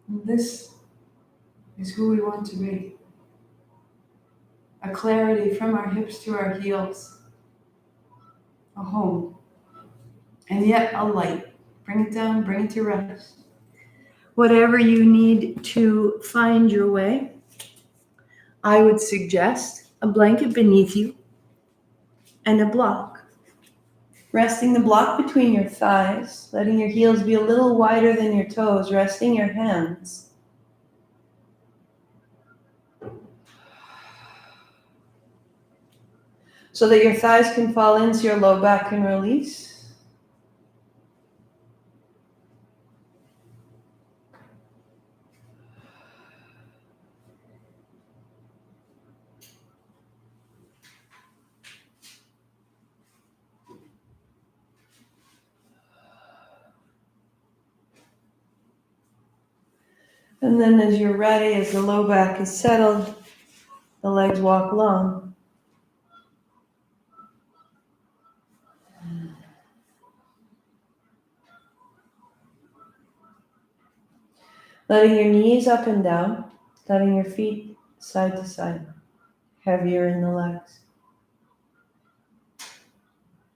And this is who we want to be. A clarity from our hips to our heels. A home. And yet a light. Bring it down, bring it to rest. Whatever you need to find your way, I would suggest a blanket beneath you and a block. Resting the block between your thighs, letting your heels be a little wider than your toes, resting your hands. So that your thighs can fall in, so your low back can release. And then as you're ready, as the low back is settled, the legs walk long. Letting your knees up and down, letting your feet side to side, heavier in the legs.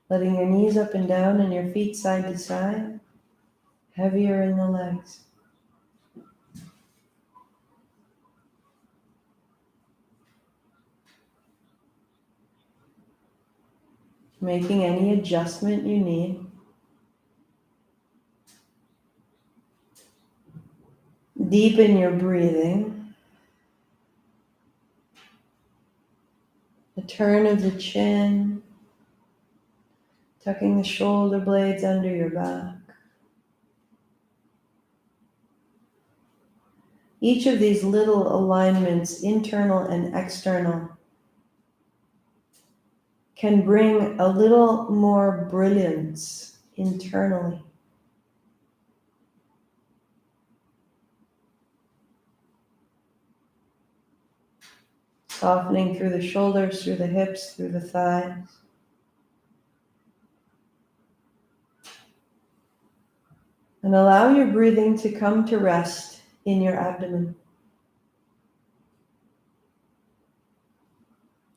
Letting your knees up and down and your feet side to side, heavier in the legs. Making any adjustment you need. Deepen your breathing. The turn of the chin, tucking the shoulder blades under your back. Each of these little alignments, internal and external, can bring a little more brilliance internally. Softening through the shoulders, through the hips, through the thighs. And allow your breathing to come to rest in your abdomen.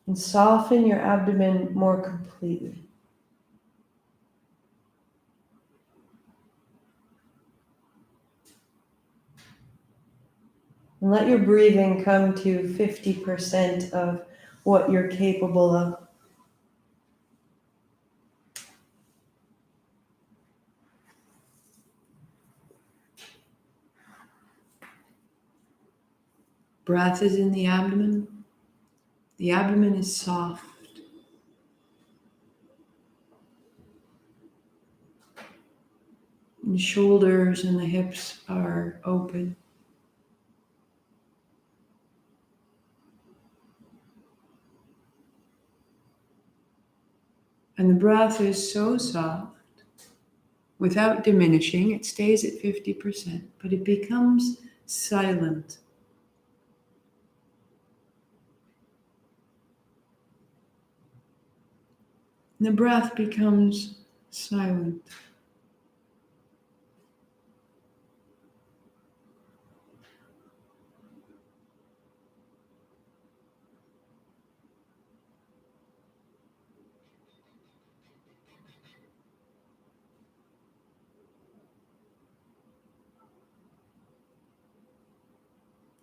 And soften your abdomen more completely. And let your breathing come to 50% of what you're capable of. Breath is in the abdomen. The abdomen is soft. The shoulders and the hips are open. And the breath is so soft, without diminishing, it stays at 50%, but it becomes silent. And the breath becomes silent.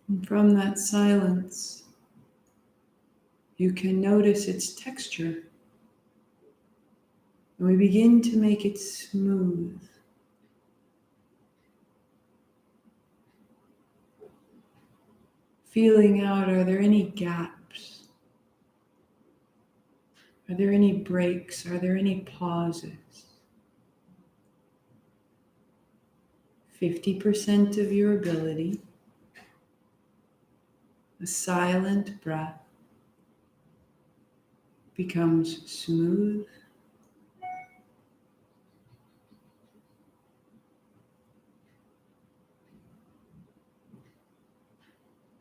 And from that silence, you can notice its texture. And we begin to make it smooth. Feeling out, are there any gaps? Are there any breaks? Are there any pauses? 50% of your ability, a silent breath, becomes smooth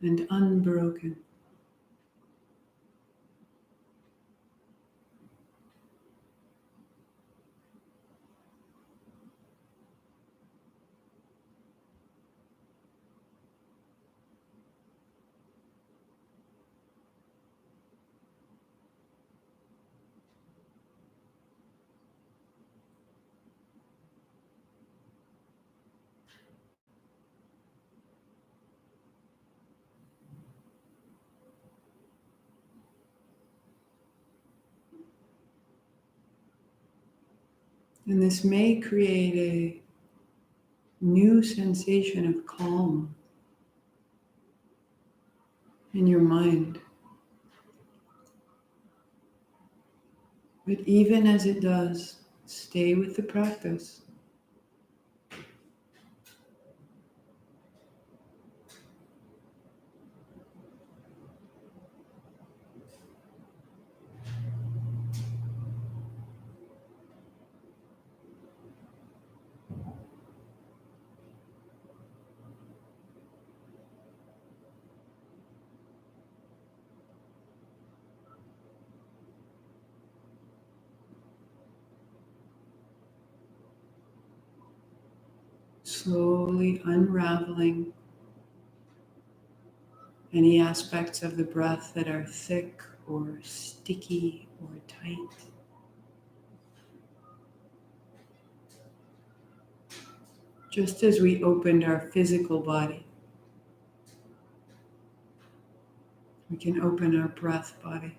and unbroken. And this may create a new sensation of calm in your mind. But even as it does, stay with the practice. Slowly unraveling any aspects of the breath that are thick or sticky or tight. Just as we opened our physical body, we can open our breath body.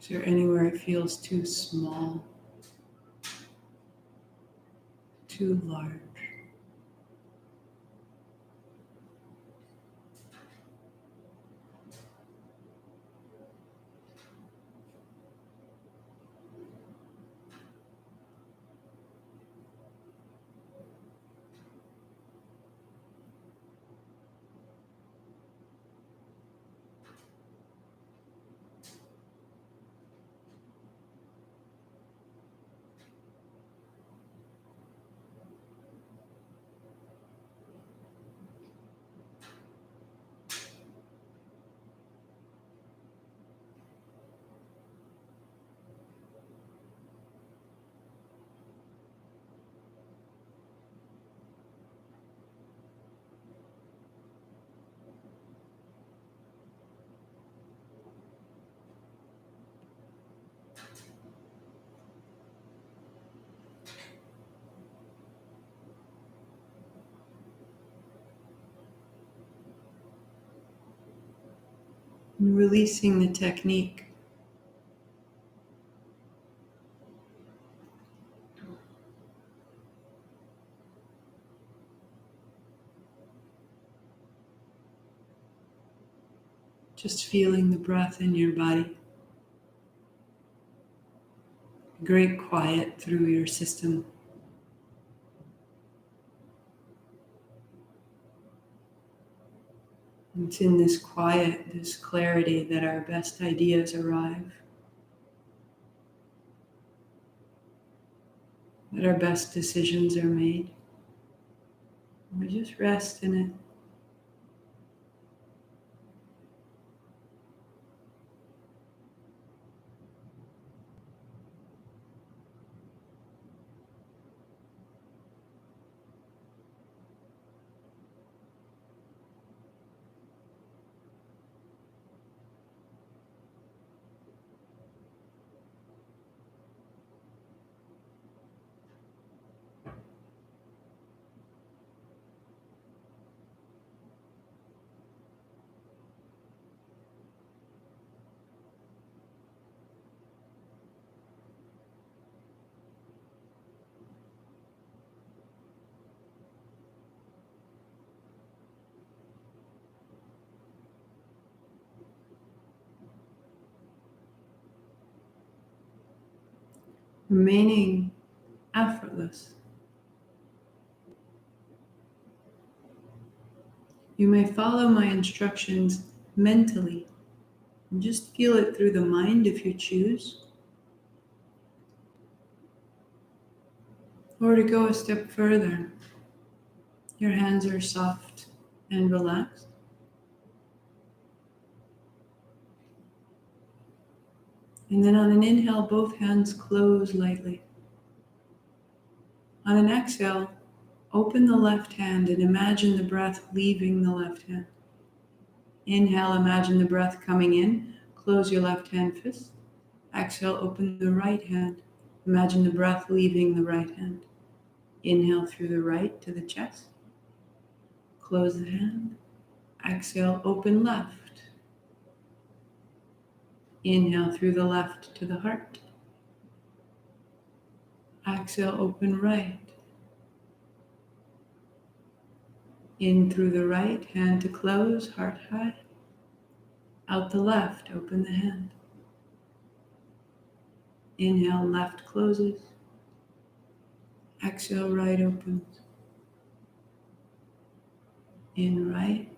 Is there anywhere it feels too small, too large? And releasing the technique. Just feeling the breath in your body. Great quiet through your system. It's in this quiet, this clarity that our best ideas arrive, that our best decisions are made. We just rest in it. Remaining effortless. You may follow my instructions mentally and just feel it through the mind if you choose. Or to go a step further, your hands are soft and relaxed. And then on an inhale, both hands close lightly. On an exhale, open the left hand and imagine the breath leaving the left hand. Inhale, imagine the breath coming in. Close your left hand fist. Exhale, open the right hand. Imagine the breath leaving the right hand. Inhale through the right to the chest. Close the hand. Exhale, open left. Inhale through the left to the heart. Exhale, open right. In through the right, hand to close, heart high. Out the left, open the hand. Inhale, left closes. Exhale, right opens. In right,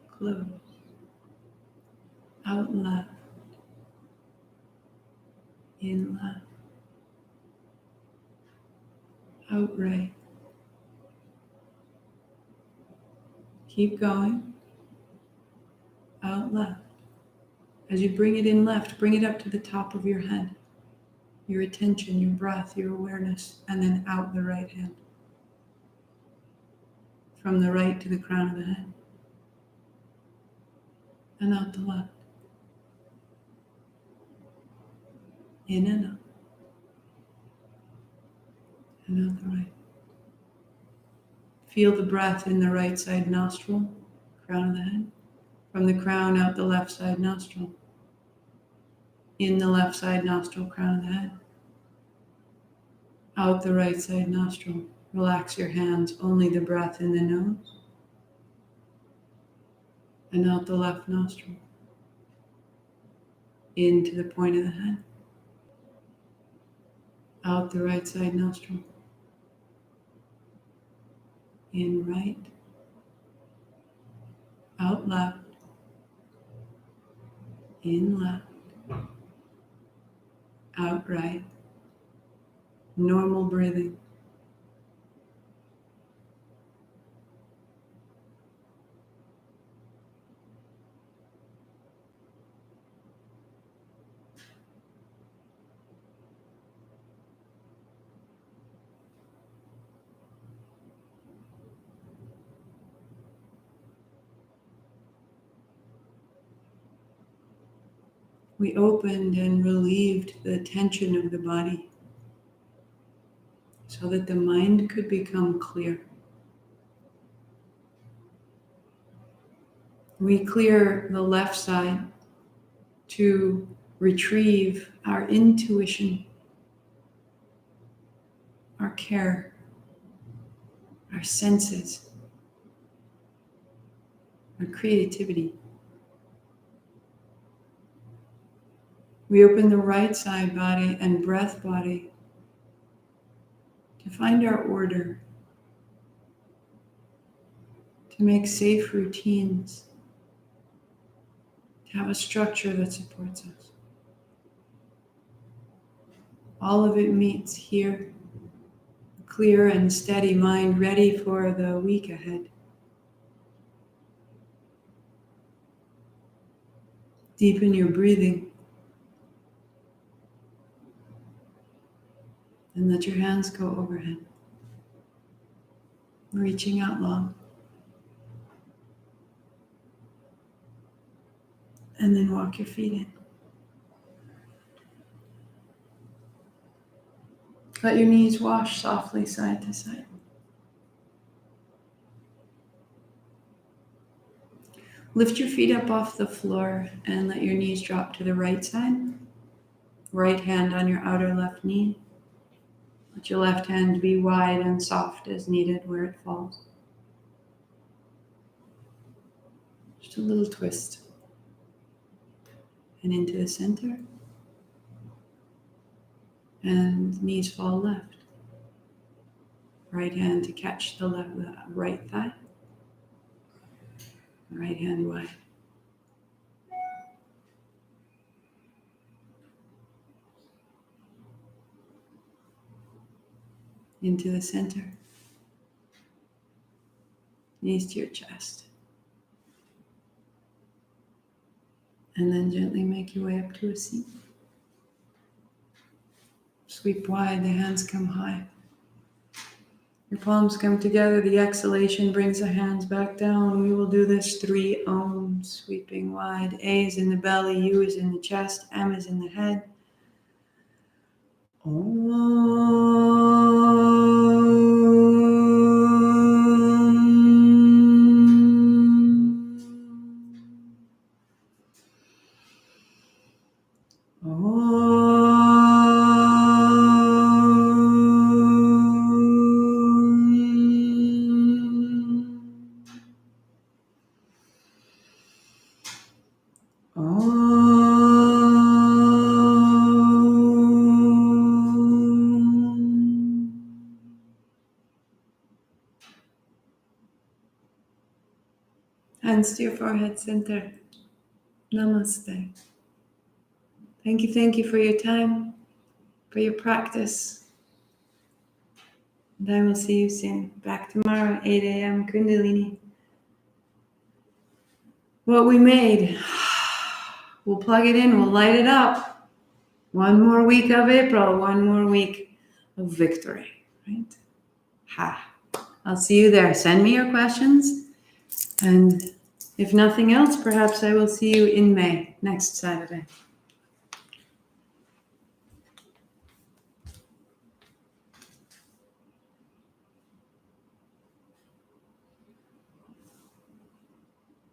close. Out left. In left. Out right. Keep going. Out left. As you bring it in left, bring it up to the top of your head. Your attention, your breath, your awareness, and then out the right hand. From the right to the crown of the head. And out the left. In and out. And out the right. Feel the breath in the right side nostril, crown of the head. From the crown out the left side nostril. In the left side nostril, crown of the head. Out the right side nostril. Relax your hands, only the breath in the nose. And out the left nostril. Into the point of the head. Out the right side nostril. In right. Out left. In left. Out right. Normal breathing. We opened and relieved the tension of the body so that the mind could become clear. We clear the left side to retrieve our intuition, our care, our senses, our creativity. We open the right side body and breath body to find our order, to make safe routines, to have a structure that supports us. All of it meets here, a clear and steady mind ready for the week ahead. Deepen your breathing. And let your hands go overhead, reaching out long. And then walk your feet in. Let your knees wash softly side to side. Lift your feet up off the floor and let your knees drop to the right side. Right hand on your outer left knee. Let your left hand be wide and soft as needed where it falls. Just a little twist. And into the center. And knees fall left. Right hand to catch the right thigh. Right hand wide. Into the center. Knees to your chest. And then gently make your way up to a seat. Sweep wide, the hands come high. Your palms come together, the exhalation brings the hands back down. We will do this 3 ohms, sweeping wide. A is in the belly, U is in the chest, M is in the head. hands to your forehead center. Namaste. Thank you for your time, for your practice. And I will see you soon. Back tomorrow, 8 a.m. Kundalini. What we made, we'll plug it in, we'll light it up. One more week of April, one more week of victory, right? Ha. I'll see you there. Send me your questions. And if nothing else, perhaps I will see you in May, next Saturday.